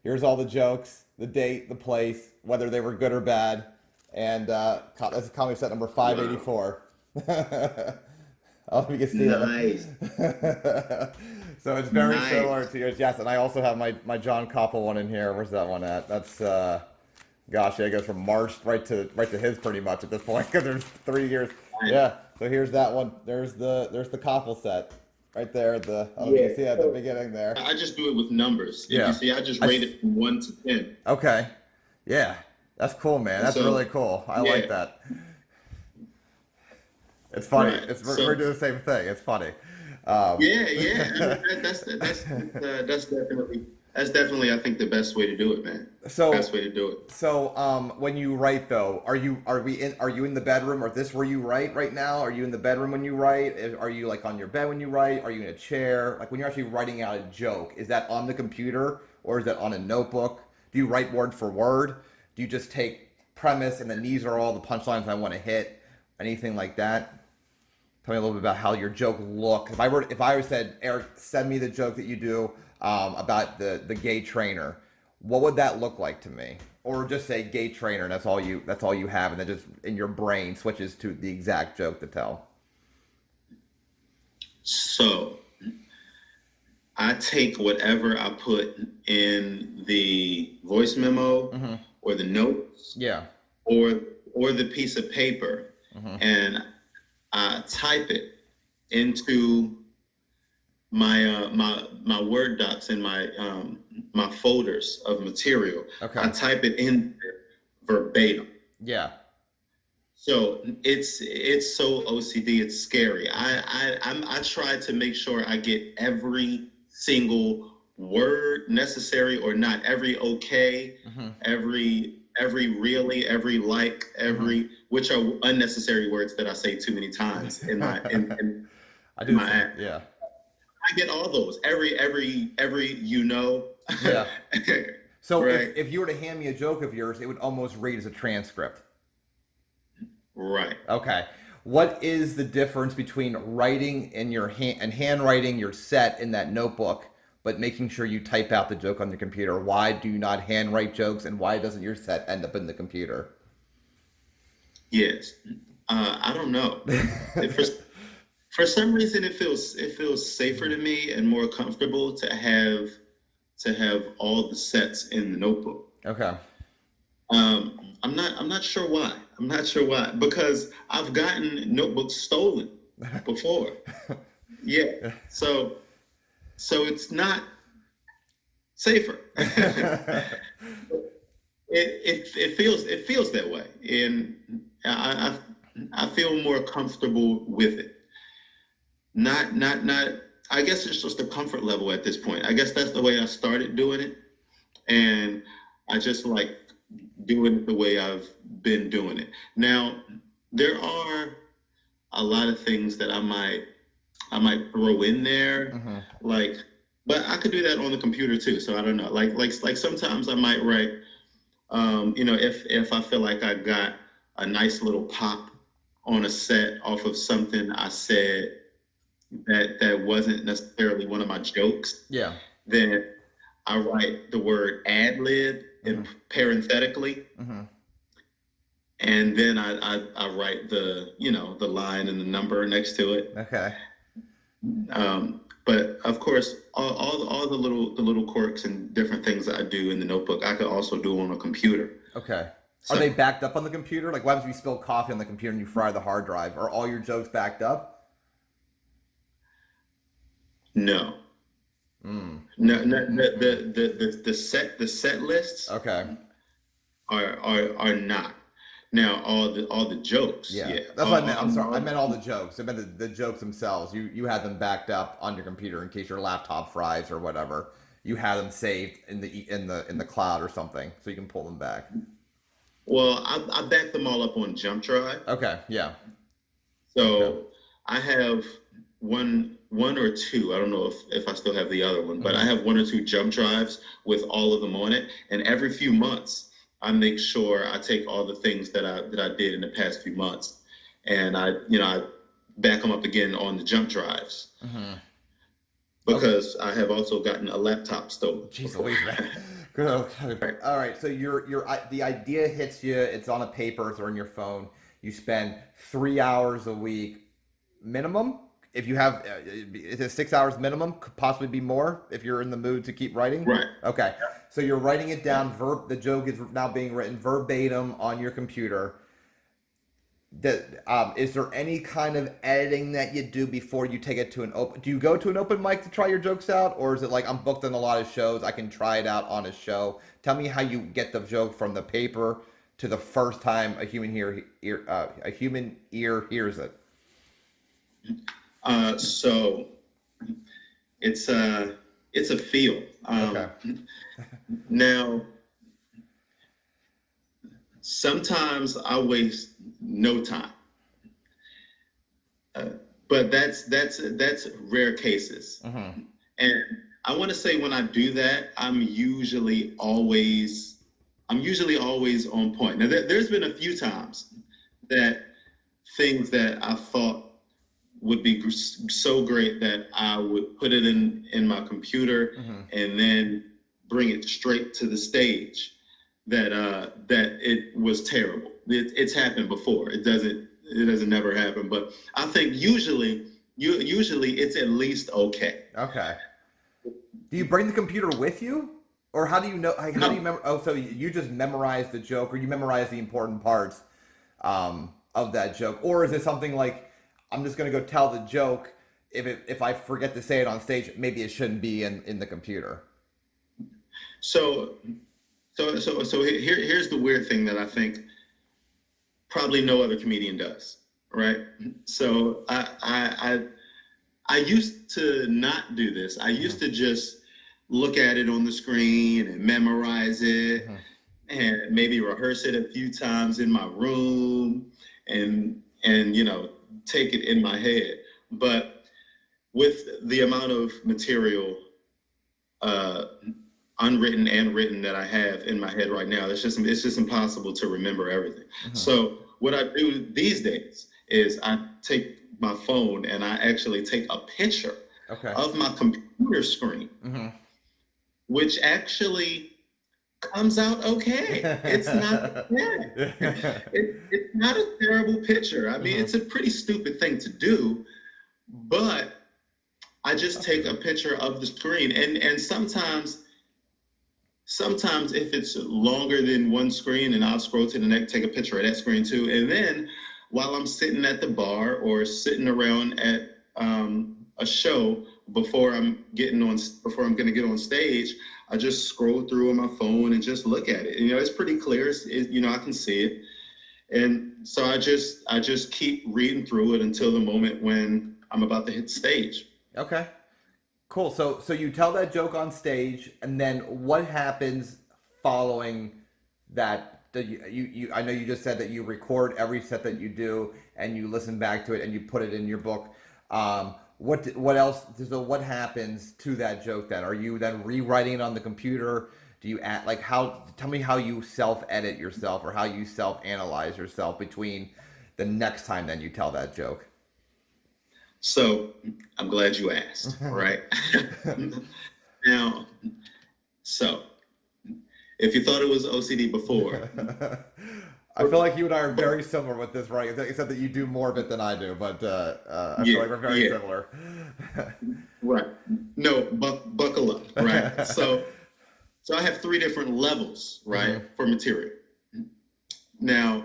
Here's all the jokes, the date, the place, whether they were good or bad, and that's comedy set number 584. Wow. Oh, you can see nice. That. So it's very similar to yours, yes. And I also have my John Koppel one in here. Where's that one at? That's gosh, yeah, it goes from March right to his pretty much at this point because there's 3 years. Yeah. So here's that one. There's the Koppel set right there. You can see at the beginning there. I just do it with numbers. Yeah. You see, I just rate it from 1 to 10. Okay. Yeah. That's cool, man. That's really cool. I like that. It's funny. Right. We're doing the same thing. It's funny. Yeah. I mean, that's definitely I think the best way to do it, man. Best way to do it. So when you write though, are you in the bedroom, or is this where you write right now? Are you in the bedroom when you write? Are you like on your bed when you write? Are you in a chair? Like when you're actually writing out a joke, is that on the computer or is that on a notebook? Do you write word for word? Do you just take premise and then these are all the punchlines I want to hit? Anything like that? Tell me a little bit about how your joke looks. If I said, Eric, send me the joke that you do about the gay trainer, what would that look like to me? Or just say gay trainer, and that's all you have, and then just in your brain switches to the exact joke to tell. So I take whatever I put in the voice memo or the notes, or the piece of paper, and I type it into my my Word docs and my folders of material. Okay. I type it in verbatim. Yeah. So it's so OCD, it's scary. I try to make sure I get every single word necessary or not, every okay, every really, every like, every, which are unnecessary words that I say too many times in my I do my think, act. yeah. I get all those. Every Yeah. So right. if you were to hand me a joke of yours, it would almost read as a transcript. Right. Okay. What is the difference between writing in your hand and handwriting your set in that notebook, but making sure you type out the joke on the computer? Why do you not handwrite jokes, and why doesn't your set end up in the computer? Yes. I don't know. For some reason, it feels safer to me and more comfortable to have all the sets in the notebook. Okay. I'm not sure why. I'm not sure why, because I've gotten notebooks stolen before. Yeah. So it's not safer. It feels that way, and I feel more comfortable with it. Not. I guess it's just a comfort level at this point. I guess that's the way I started doing it, and I just like doing it the way I've been doing it. Now, there are a lot of things that I might throw in there, like, but I could do that on the computer too. So I don't know. Like sometimes I might write, if I feel like I got a nice little pop on a set off of something I said that wasn't necessarily one of my jokes. Yeah. Then I write the word ad lib in parenthetically. And then I write the line and the number next to it. Okay. But of course, all the little quirks and different things that I do in the notebook, I could also do on a computer. Okay. So, are they backed up on the computer? Like, what happens if you spill coffee on the computer and you fry the hard drive? Are all your jokes backed up? No. No. The set lists. Okay. Are not. Now all the jokes. Yeah. That's what I meant. I'm sorry. I meant all the jokes. I meant the jokes themselves. You had them backed up on your computer in case your laptop fries or whatever. You had them saved in the cloud or something, so you can pull them back. Well, I backed them all up on Jump Drive. Okay. Yeah. So I have one or two. I don't know if I still have the other one, but I have one or two Jump Drives with all of them on it, and every few months I make sure I take all the things that I did in the past few months, and I back them up again on the Jump Drives. Because I have also gotten a laptop stolen. Jeez Louise, man. Okay. All right. So the idea hits you. It's on a paper or in your phone. You spend 3 hours a week minimum. If you have, is it 6 hours minimum? Could possibly be more if you're in the mood to keep writing. Right. Okay. So you're writing it down. The joke is now being written verbatim on your computer. Is there any kind of editing that you do before you take it to an open? Do you go to an open mic to try your jokes out, or is it like I'm booked on a lot of shows, I can try it out on a show? Tell me how you get the joke from the paper to the first time a human ear hears it. So it's a feel. Okay. Now, sometimes I waste no time, but that's rare cases. And I want to say when I do that, I'm usually always on point. Now, there's been a few times that things that I thought would be so great that I would put it in my computer and then bring it straight to the stage. That it was terrible. It's happened before. It doesn't never happen. But I think usually it's at least okay. Okay. Do you bring the computer with you, or how do you know? Like, how do you remember? Oh, so you just memorize the joke, or you memorize the important parts of that joke, or is it something like I'm just going to go tell the joke? If I forget to say it on stage, maybe it shouldn't be in the computer. So here's the weird thing that I think probably no other comedian does, right? So I used to not do this. I used to just look at it on the screen and memorize it, and maybe rehearse it a few times in my room, and take it in my head. But with the amount of material, unwritten and written, that I have in my head right now, it's just impossible to remember everything. So what I do these days is I take my phone and I actually take a picture of my computer screen, which actually comes out okay. It's not bad. It's not a terrible picture. I mean, it's a pretty stupid thing to do, but I just take a picture of the screen, and sometimes if it's longer than one screen, and I'll scroll to the next, take a picture of that screen too, and then while I'm sitting at the bar or sitting around at a show before I'm going to get on stage, I just scroll through on my phone and just look at it. And, it's pretty clear. I can see it, and so I just keep reading through it until the moment when I'm about to hit stage. Okay. Cool. So you tell that joke on stage, and then what happens following that? I know you just said that you record every set that you do, and you listen back to it, and you put it in your book. What else? So what happens to that joke then? Are you then rewriting it on the computer? Do you add, tell me how you self-edit yourself, or how you self-analyze yourself between the next time then you tell that joke? So I'm glad you asked, right? Now, so if you thought it was OCD before. I feel like you and I are very similar with this, right? Except that you do more of it than I do, but I feel like we're very similar. Right. No, buckle up, right? So I have 3 different levels, right, for material. Now,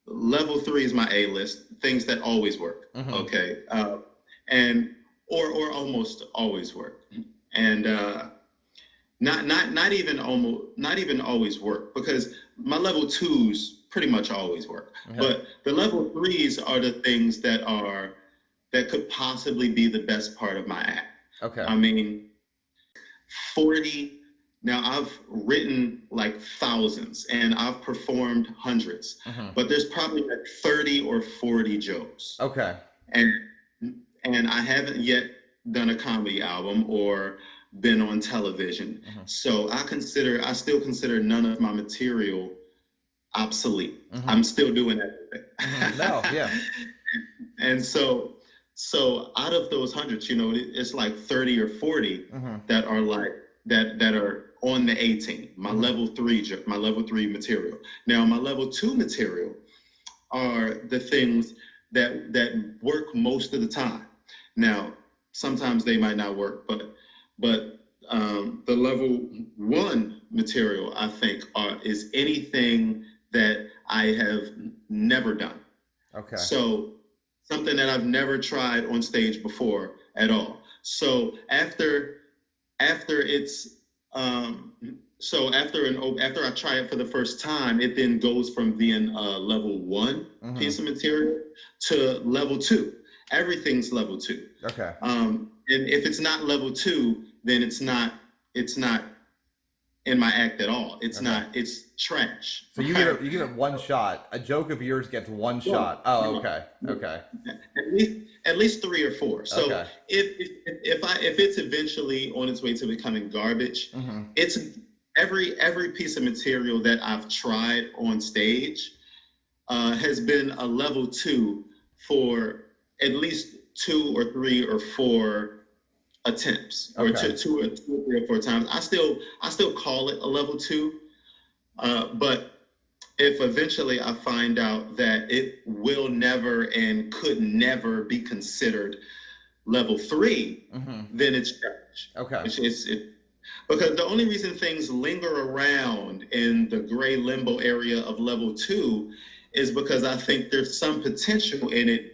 level 3 is my A list, things that always work, okay? And or almost always work. And not even always work, because my level 2s pretty much always work. But the level 3s are the things that could possibly be the best part of my act. Okay. I mean, 40. Now, I've written like thousands and I've performed hundreds, but there's probably like 30 or 40 jokes. Okay. And I haven't yet done a comedy album or been on television. So I still consider none of my material obsolete. I'm still doing everything. No, yeah. And so out of those hundreds, it's like 30 or 40 that are like, that are on the 18, my level 3 material. Now, my level 2 material are the things that work most of the time. Now, sometimes they might not work, but the level 1 material, I think, is anything that I have never done. Okay. So something that I've never tried on stage before at all. So after it's after I try it for the first time, it then goes from being a level 1 piece of material to level 2. Everything's level 2. Okay. And if it's not level 2, then it's not in my act at all. It's trash. So you give it one shot. A joke of yours gets one shot. Oh, okay. Okay. At least 3 or 4. So if it's eventually on its way to becoming garbage, it's every piece of material that I've tried on stage has been a level 2 for at least 2 or 3 or 4 attempts, or two or 3 or 4 times. I still call it a level 2, but if eventually I find out that it will never and could never be considered level 3, then it's trash. Okay. It's because the only reason things linger around in the gray limbo area of level 2 is because I think there's some potential in it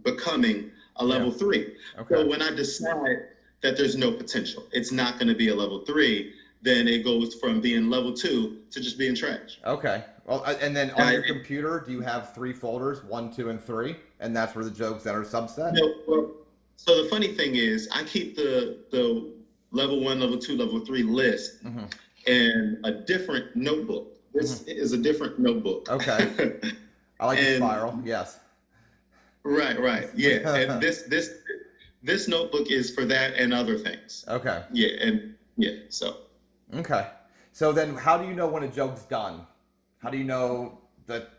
becoming a level 3. Okay. So when I decide that there's no potential, it's not going to be a level 3, then it goes from being level 2 to just being trash. Okay. Well, and then on your computer, do you have 3 folders, 1, 2, and 3, and that's where the jokes that are subset? No. Well, so the funny thing is, I keep the level 1, level 2, level 3 list in a different notebook. This is a different notebook. Okay. I like the spiral. Yes. Right. Yeah. And this notebook is for that and other things. Okay. So. Okay. So then how do you know when a joke's done? How do you know that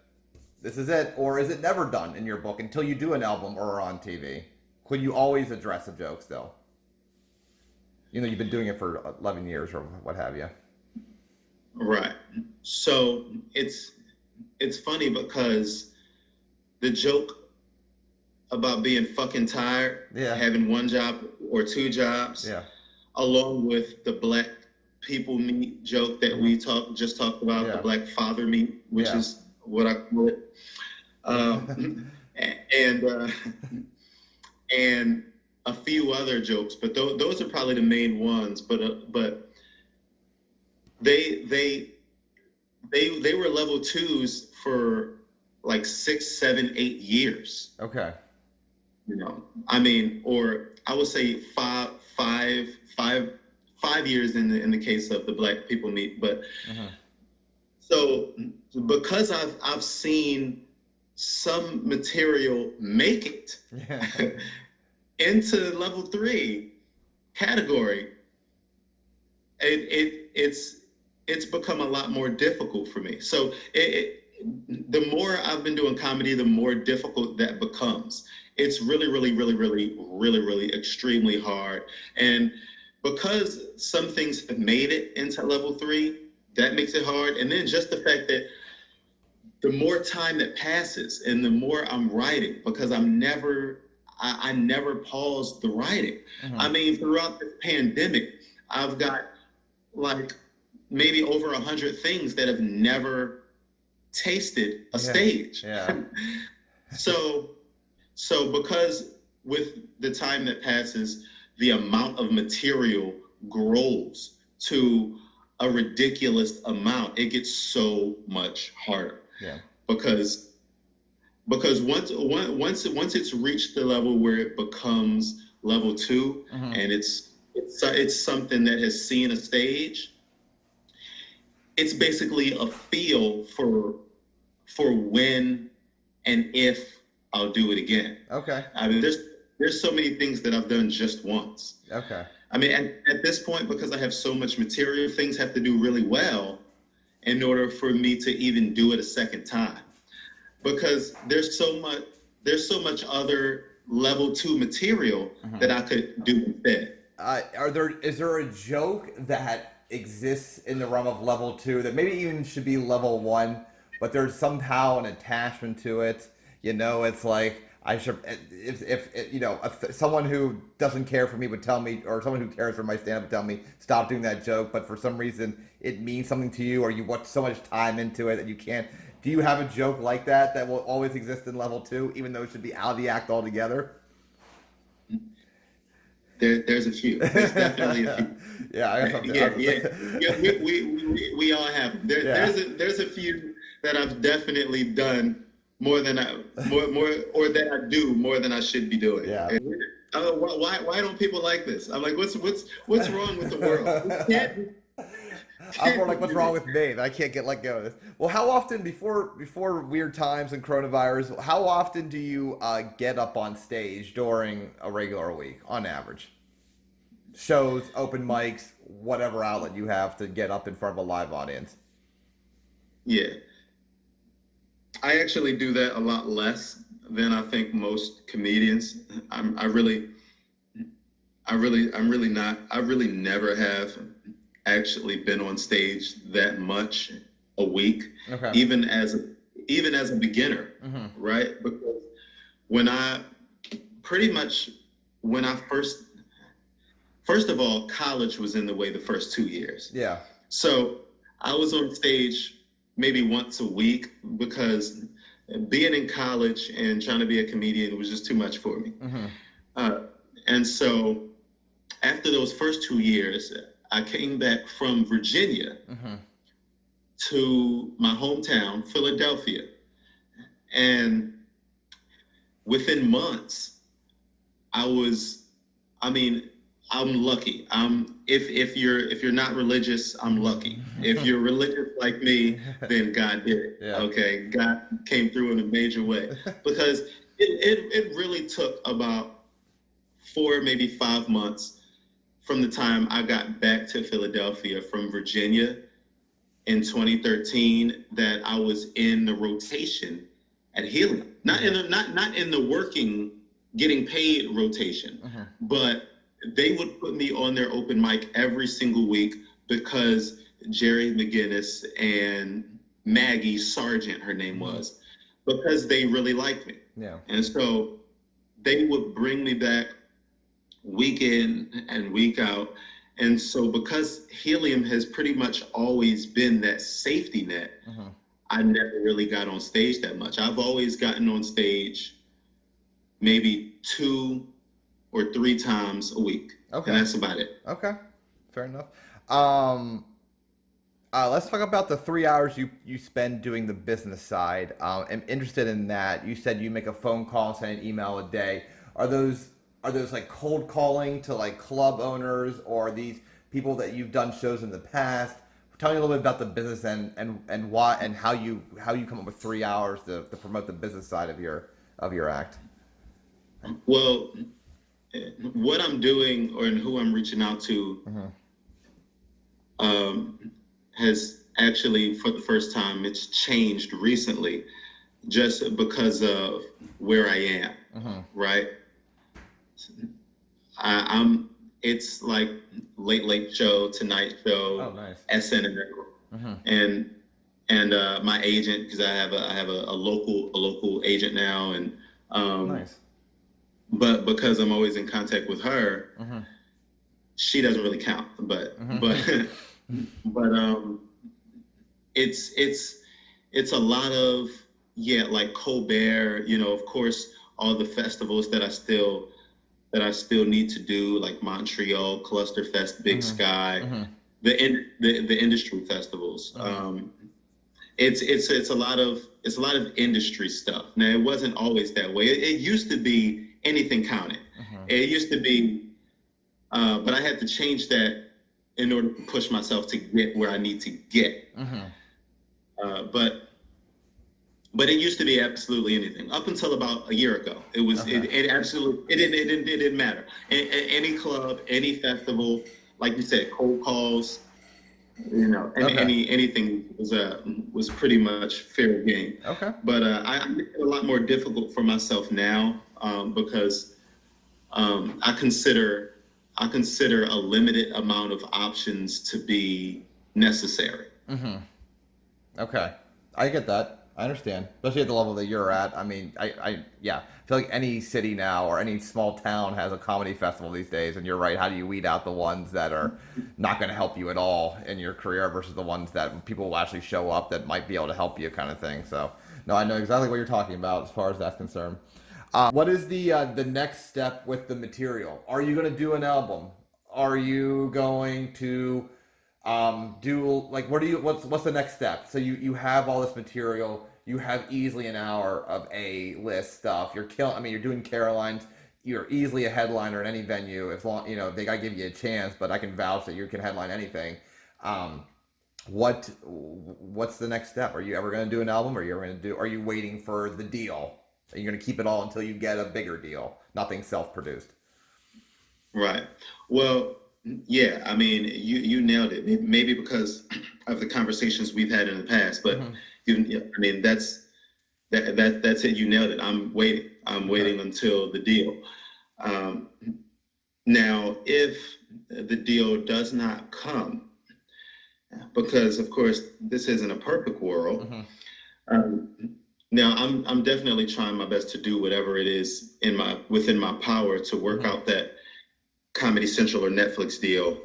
this is it? Or is it never done in your book until you do an album or on TV? Could you always address a joke still? You know, you've been doing it for 11 years or what have you. Right. So it's funny because the joke about being fucking tired, having one job or two jobs, along with the black people meet joke that we just talked about, the black father meet, which is what I call it, and a few other jokes, but those are probably the main ones. But they were level 2s for like 6, 7, 8 years. Okay. You know, I mean, or I would say five years in the case of the black people meet. But so because I've seen some material make it into level 3 category, it's become a lot more difficult for me. So the more I've been doing comedy, the more difficult that becomes. It's really extremely hard. And because some things have made it into level 3, that makes it hard. And then just the fact that the more time that passes and the more I'm writing, because I never paused the writing. I mean, throughout this pandemic, I've got like maybe over 100 things that have never tasted a stage. So because with the time that passes, the amount of material grows to a ridiculous amount. It gets so much harder. Because once it's reached the level where it becomes level 2, and it's something that has seen a stage, it's basically a feel for when and if I'll do it again. Okay. I mean, there's so many things that I've done just once. Okay. I mean, at this point, because I have so much material, things have to do really well in order for me to even do it a second time. Because there's so much other level 2 material that I could do instead. Is there a joke that exists in the realm of level 2 that maybe even should be level 1, but there's somehow an attachment to it? You know, it's like I should, if someone who doesn't care for me would tell me, or someone who cares for my stand-up would tell me, stop doing that joke, but for some reason it means something to you, or you put so much time into it that you can't. Do you have a joke like that will always exist in level 2, even though it should be out of the act altogether? There's a few. There's definitely a few. I got something. We all have them. There's a few that I've definitely done more that I do more than I should be doing. Why don't people like this? I'm like, what's wrong with the world? I'm more like, what's wrong with me? I can't let go of this. Well, how often before weird times and coronavirus, how often do you get up on stage during a regular week on average? Shows, open mics, whatever outlet you have to get up in front of a live audience. Yeah. I actually do that a lot less than I think most comedians. I really never have actually been on stage that much a week, even as a beginner, right? Because when I first of all, college was in the way the first 2 years. So I was on stage maybe once a week because being in college and trying to be a comedian was just too much for me. And so after those first 2 years, I came back from Virginia to my hometown, Philadelphia. And within months, I'm lucky. If you're not religious, I'm lucky. If you're religious like me, then God did it. Yeah. Okay, God came through in a major way, because it really took about 4, maybe 5 months from the time I got back to Philadelphia from Virginia in 2013 that I was in the rotation at Helium, not in the working, getting paid rotation, but they would put me on their open mic every single week because Jerry McGinnis and Maggie Sargent, her name was, because they really liked me. Yeah. And so they would bring me back week in and week out. And so because Helium has pretty much always been that safety net, I never really got on stage that much. I've always gotten on stage maybe 2 or 3 times a week. Okay. And that's about it. Okay. Fair enough. Let's talk about the 3 hours you spend doing the business side. I'm interested in that. You said you make a phone call, send an email a day. Are those like cold calling to like club owners, or are these people that you've done shows in the past? Tell me a little bit about the business and why and how you come up with 3 hours to promote the business side of your act. Well, what I'm doing and who I'm reaching out to has actually, for the first time, it's changed recently, just because of where I am, right? It's like Late Show, Tonight Show, SNL, and my agent, because I have a local agent now, and Nice. but because I'm always in contact with her, she doesn't really count. But it's a lot of, like Colbert, of course, all the festivals that I still need to do, like Montreal, Clusterfest, Big Sky, the industry festivals. It's a lot of industry stuff. Now, it wasn't always that way. It used to be anything counted. It used to be, but I had to change that in order to push myself to get where I need to get. But it used to be absolutely anything. Up until about a year ago, it was it absolutely it didn't matter. Any club, any festival, like you said, cold calls, anything was pretty much fair game. Okay. But I make it a lot more difficult for myself now, because I consider a limited amount of options to be necessary. Okay. I get that. I understand, especially at the level that you're at. I mean, I feel like any city now or any small town has a comedy festival these days, and you're right. How do you weed out the ones that are not going to help you at all in your career versus the ones that people will actually show up that might be able to help you, kind of thing? So, no, I know exactly what you're talking about as far as that's concerned. What is the next step with the material? Are you going to do an album? Are you going to do like what's the next step? So you have all this material, you have easily an hour of A-list stuff. You're doing Caroline's, you're easily a headliner in any venue, as long they gotta give you a chance, but I can vouch that you can headline anything. What's the next step? Are you ever gonna do an album? Are you waiting for the deal? Are you gonna keep it all until you get a bigger deal? Nothing self-produced. Right. Well, yeah, I mean, you nailed it. Maybe because of the conversations we've had in the past, but that's it. You nailed it. I'm waiting until the deal. Now, if the deal does not come, because of course this isn't a perfect world. Now, I'm definitely trying my best to do whatever it is within my power to work out that Comedy Central or Netflix deal,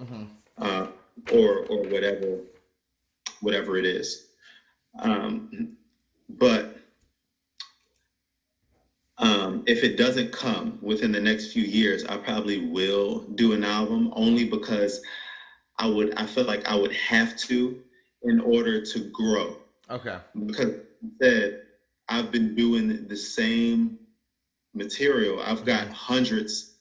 or whatever it is. But if it doesn't come within the next few years, I probably will do an album, only because I feel like I would have to in order to grow. Okay. Because I've been doing the same material. I've got hundreds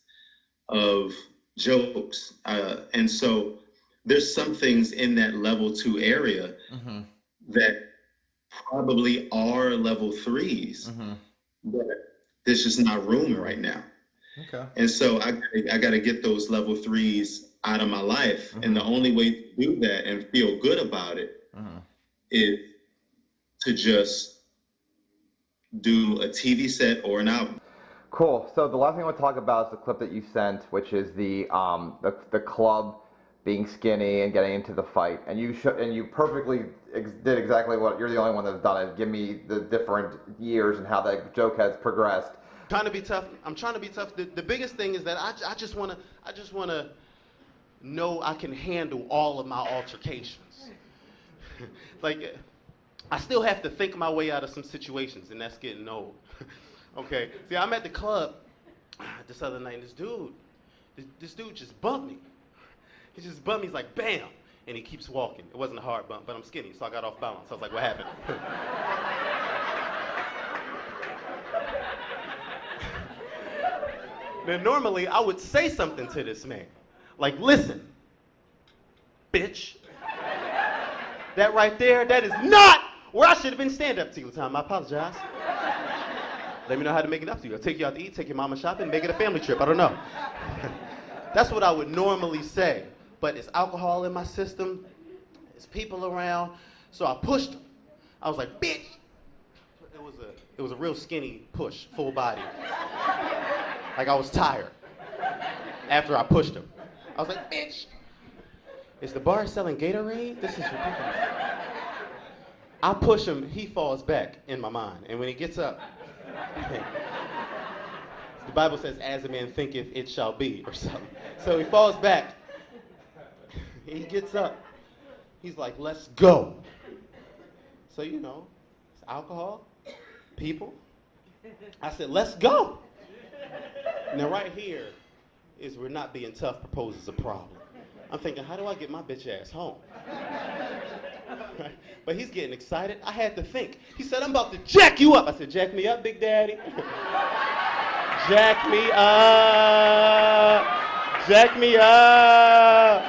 of jokes. And so there's some things in that level 2 area that probably are level 3s, but there's just not room right now. Okay. And so I got to get those level 3s out of my life. And the only way to do that and feel good about it is to just do a TV set or an album. Cool. So the last thing I want to talk about is the clip that you sent, which is the club being skinny and getting into the fight, and you perfectly did exactly what you're the only one that's done it. Give me the different years and how that joke has progressed. Trying to be tough. I'm trying to be tough. The biggest thing is that I just wanna know I can handle all of my altercations. Like, I still have to think my way out of some situations, and that's getting old. Okay. See, I'm at the club this other night, and this dude just bumped me. He just bumped me. He's like, bam, and he keeps walking. It wasn't a hard bump, but I'm skinny, so I got off balance. I was like, what happened? Now, normally, I would say something to this man. Like, listen, bitch. That right there, that is not where I should have been stand up to you time. I apologize. Let me know how to make it up to you. I'll take you out to eat, take your mama shopping, make it a family trip. I don't know. That's what I would normally say. But it's alcohol in my system. There's people around. So I pushed him. I was like, bitch. It was a real skinny push, full body. Like I was tired after I pushed him. I was like, bitch. Is the bar selling Gatorade? This is ridiculous. I push him, he falls back in my mind. And when he gets up, the Bible says, as a man thinketh, it shall be, or something. So he falls back. He gets up. He's like, let's go. So, you know, it's alcohol, people. I said, let's go. Now, right here is where not being tough proposes a problem. I'm thinking, how do I get my bitch ass home? Right? But he's getting excited. I had to think. He said, I'm about to jack you up. I said, jack me up, Big Daddy. Jack me up. Jack me up.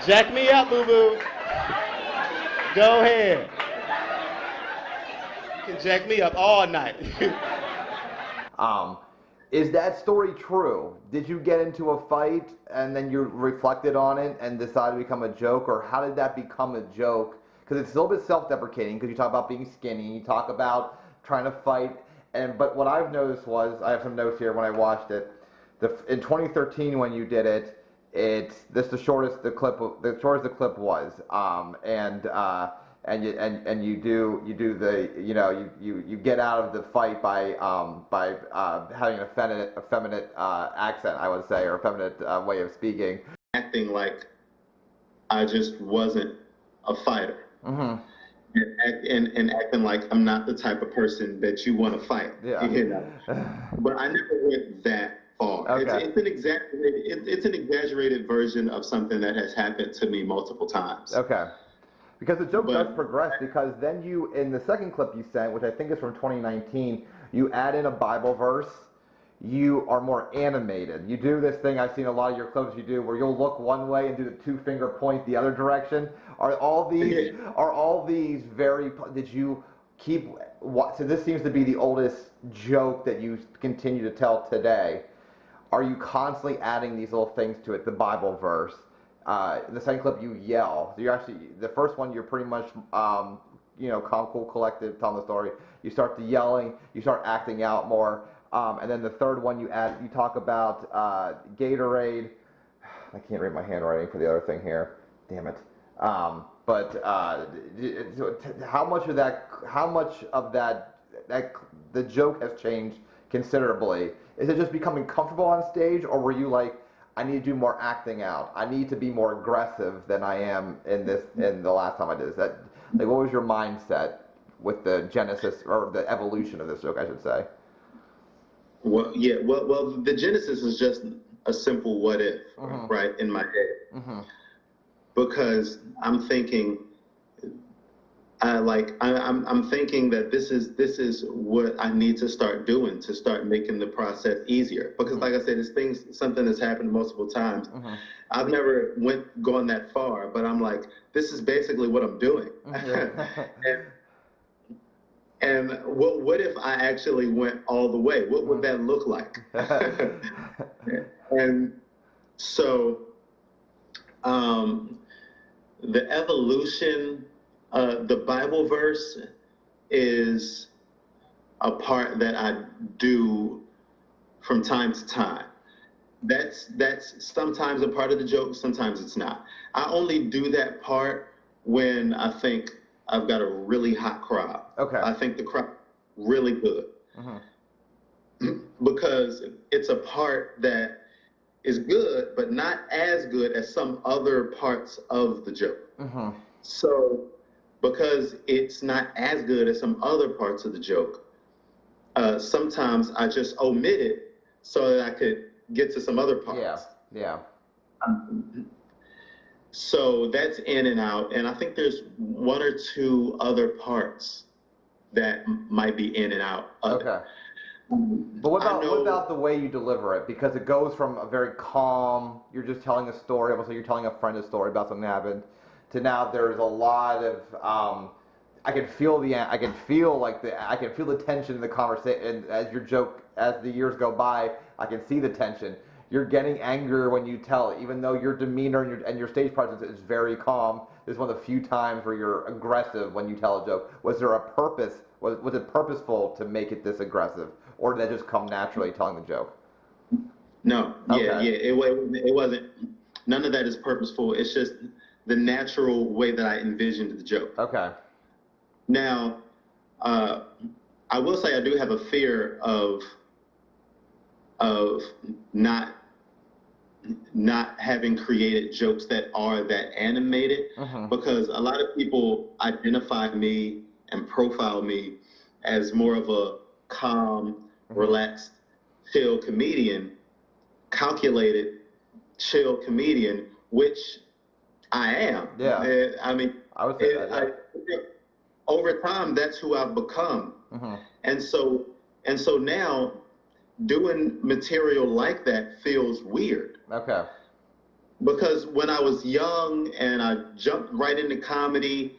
Jack me up, boo-boo. Go ahead. You can jack me up all night. Is that story true? Did you get into a fight and then you reflected on it and decided to become a joke, or how did that become a joke? Because it's a little bit self-deprecating, because you talk about being skinny, you talk about trying to fight, but what I've noticed was, I have some notes here when I watched it, in 2013 when you did it, the shortest the clip was, and you do the, you get out of the fight by having an effeminate accent, I would say, or effeminate way of speaking. Acting like I just wasn't a fighter. And acting like I'm not the type of person that you want to fight. Yeah. But I never went that far. Okay. It's an exaggerated version of something that has happened to me multiple times. Okay. Because the joke does progress, because then you, in the second clip you sent, which I think is from 2019, you add in a Bible verse. You are more animated. You do this thing I've seen a lot of your clips you do, where you'll look one way and do the 2-finger point the other direction. Are all these very? Did you keep? So this seems to be the oldest joke that you continue to tell today. Are you constantly adding these little things to it? The Bible verse. In the second clip, you yell. So you're actually, the first one, you're pretty much, calm, cool, collected, telling the story. You start to yelling. You start acting out more. And then the third one, you talk about Gatorade. I can't read my handwriting for the other thing here. Damn it. But how much of that the joke has changed considerably? Is it just becoming comfortable on stage, or were you like, I need to do more acting out, I need to be more aggressive than I am in the last time I did this? What was your mindset with the genesis, or the evolution of this joke, I should say? Well, yeah. Well, the genesis is just a simple what if, right, in my head. Because I'm thinking, I'm thinking that this is what I need to start doing to start making the process easier. Because like I said, it's something that's happened multiple times. I've never gone that far, but I'm like, this is basically what I'm doing. And what if I actually went all the way? What would that look like? And so the evolution, the Bible verse is a part that I do from time to time. That's sometimes a part of the joke, sometimes it's not. I only do that part when I think I've got a really hot crowd. Okay. I think the crowd really good. Because it's a part that is good, but not as good as some other parts of the joke. So because it's not as good as some other parts of the joke, sometimes I just omit it so that I could get to some other parts. Yeah. So that's in and out, and I think there's one or two other parts that might be in and out of it. But what about the way you deliver it? Because it goes from a very calm, you're just telling a story, almost like you're telling a friend a story about something that happened, to now there's a lot of I can feel the tension in the conversation. And as the years go by, I can see the tension. You're getting angrier when you tell it, even though your demeanor and your stage presence is very calm. This is one of the few times where you're aggressive when you tell a joke. Was there a purpose? Was it purposeful to make it this aggressive, or did that just come naturally telling the joke? No. It wasn't. None of that is purposeful. It's just the natural way that I envisioned the joke. Okay. Now, I will say I do have a fear of not having created jokes that are that animated, because a lot of people identify me and profile me as more of a calm, relaxed, chill comedian, calculated, chill comedian, which I am. Yeah. I mean, I would say that. Over time, that's who I've become. And so now doing material like that feels weird. Okay. Because when I was young and I jumped right into comedy,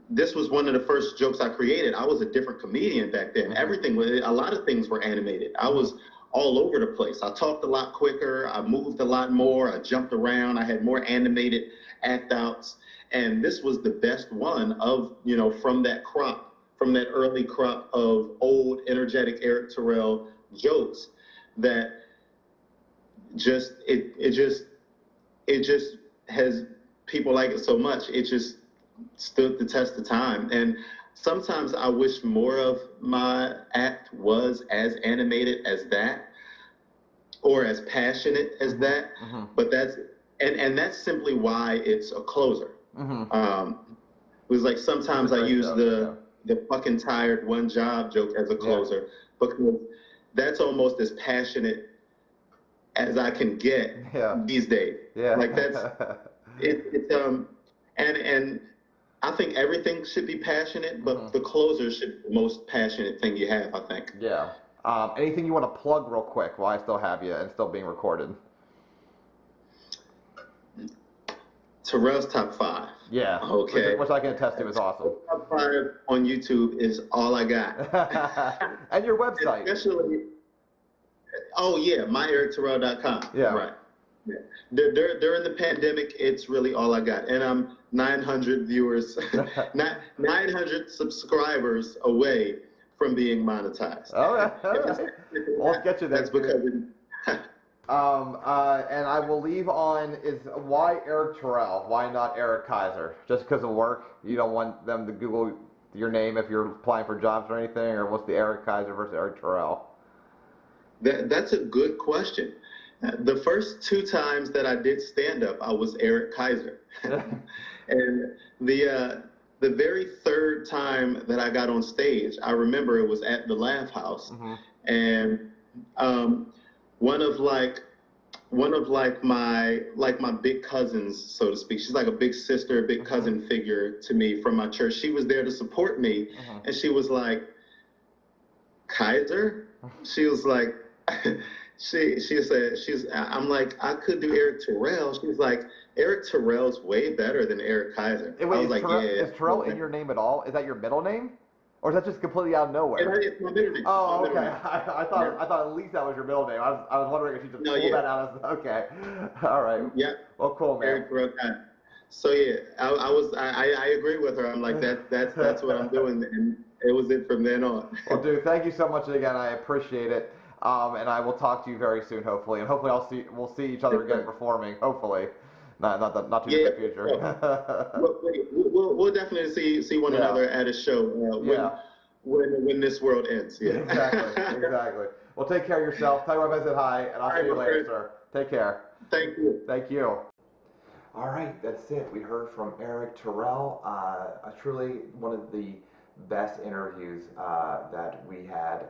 this was one of the first jokes I created. I was a different comedian back then. A lot of things were animated. I was all over the place. I talked a lot quicker. I moved a lot more. I jumped around. I had more animated act outs. And this was the best one of, from that early crop of old, energetic Erik Terrell jokes that it just has, people like it so much, it just stood the test of time. And sometimes I wish more of my act was as animated as that, or as passionate as that. But that's simply why it's a closer. It was like sometimes I use the fucking tired one job joke as a closer, because that's almost as passionate as I can get these days. Like that's and I think everything should be passionate, but the closer should be the most passionate thing you have, I think. Yeah. Anything you want to plug real quick while I still have you and still being recorded? Terrell's Top 5. Yeah. Okay. Which I can attest to is awesome. Top 5 on YouTube is all I got. And your website. Especially, myerikterrell.com. Yeah. Right. Yeah. During the pandemic, it's really all I got. And I'm 900 viewers, 900 subscribers away from being monetized. Oh, yeah. Well, let's get you there. That's because and I will leave on is why Erik Terrell? Why not Eric Kaiser? Just because of work? You don't want them to Google your name if you're applying for jobs or anything? Or what's the Erik Kaiser versus Erik Terrell? That's a good question. The first 2 times that I did stand up, I was Erik Kaiser. And the very third time that I got on stage, I remember it was at the Laugh House. And one one of like my big cousins, so to speak. She's like a big sister, big cousin figure to me from my church. She was there to support me, and she was like, Kaiser? She was like, she said, I'm like, I could do Erik Terrell. She's like, Erik Terrell's way better than Eric Kaiser. Wait, I was like, Terrell, yeah. is Terrell in your name at all? Is that your middle name? Or is that just completely out of nowhere? It's my middle name. Oh, My middle okay. name. I thought at least that was your middle name. I was wondering if you just No, pulled yeah. that out as okay. All right. Yeah. Well, cool, man. Erik Terrell. So yeah, I agree with her. I'm like that's what I'm doing, and it was it from then on. Well, dude, thank you so much again. I appreciate it. And I will talk to you very soon, hopefully. And hopefully we'll see each other again performing. Hopefully, not too distant future. We'll definitely see one another at a show when this world ends. Yeah. Exactly. Well, take care of yourself. Tell your wife I said hi, and I'll see you later, sir. Take care. Thank you. Thank you. All right, that's it. We heard from Erik Terrell. Truly one of the best interviews that we had.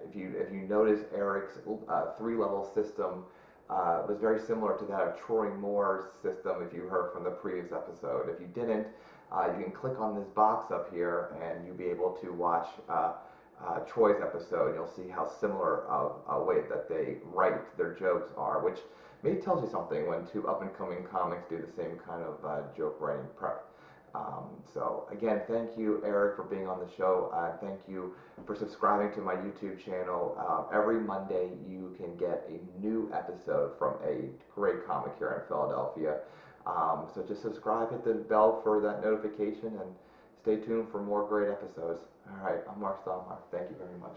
If you notice, Erik's 3-level system was very similar to that of Troy Moore's system. If you heard from the previous episode, if you didn't, you can click on this box up here, and you'll be able to watch Troy's episode. You'll see how similar of a way that they write their jokes are, which maybe tells you something when 2 up-and-coming comics do the same kind of joke writing prep. So again, thank you, Erik, for being on the show. Thank you for subscribing to my YouTube channel. Every Monday you can get a new episode from a great comic here in Philadelphia. So just subscribe, hit the bell for that notification, and stay tuned for more great episodes. All right, I'm Marc Stallmark. Thank you very much.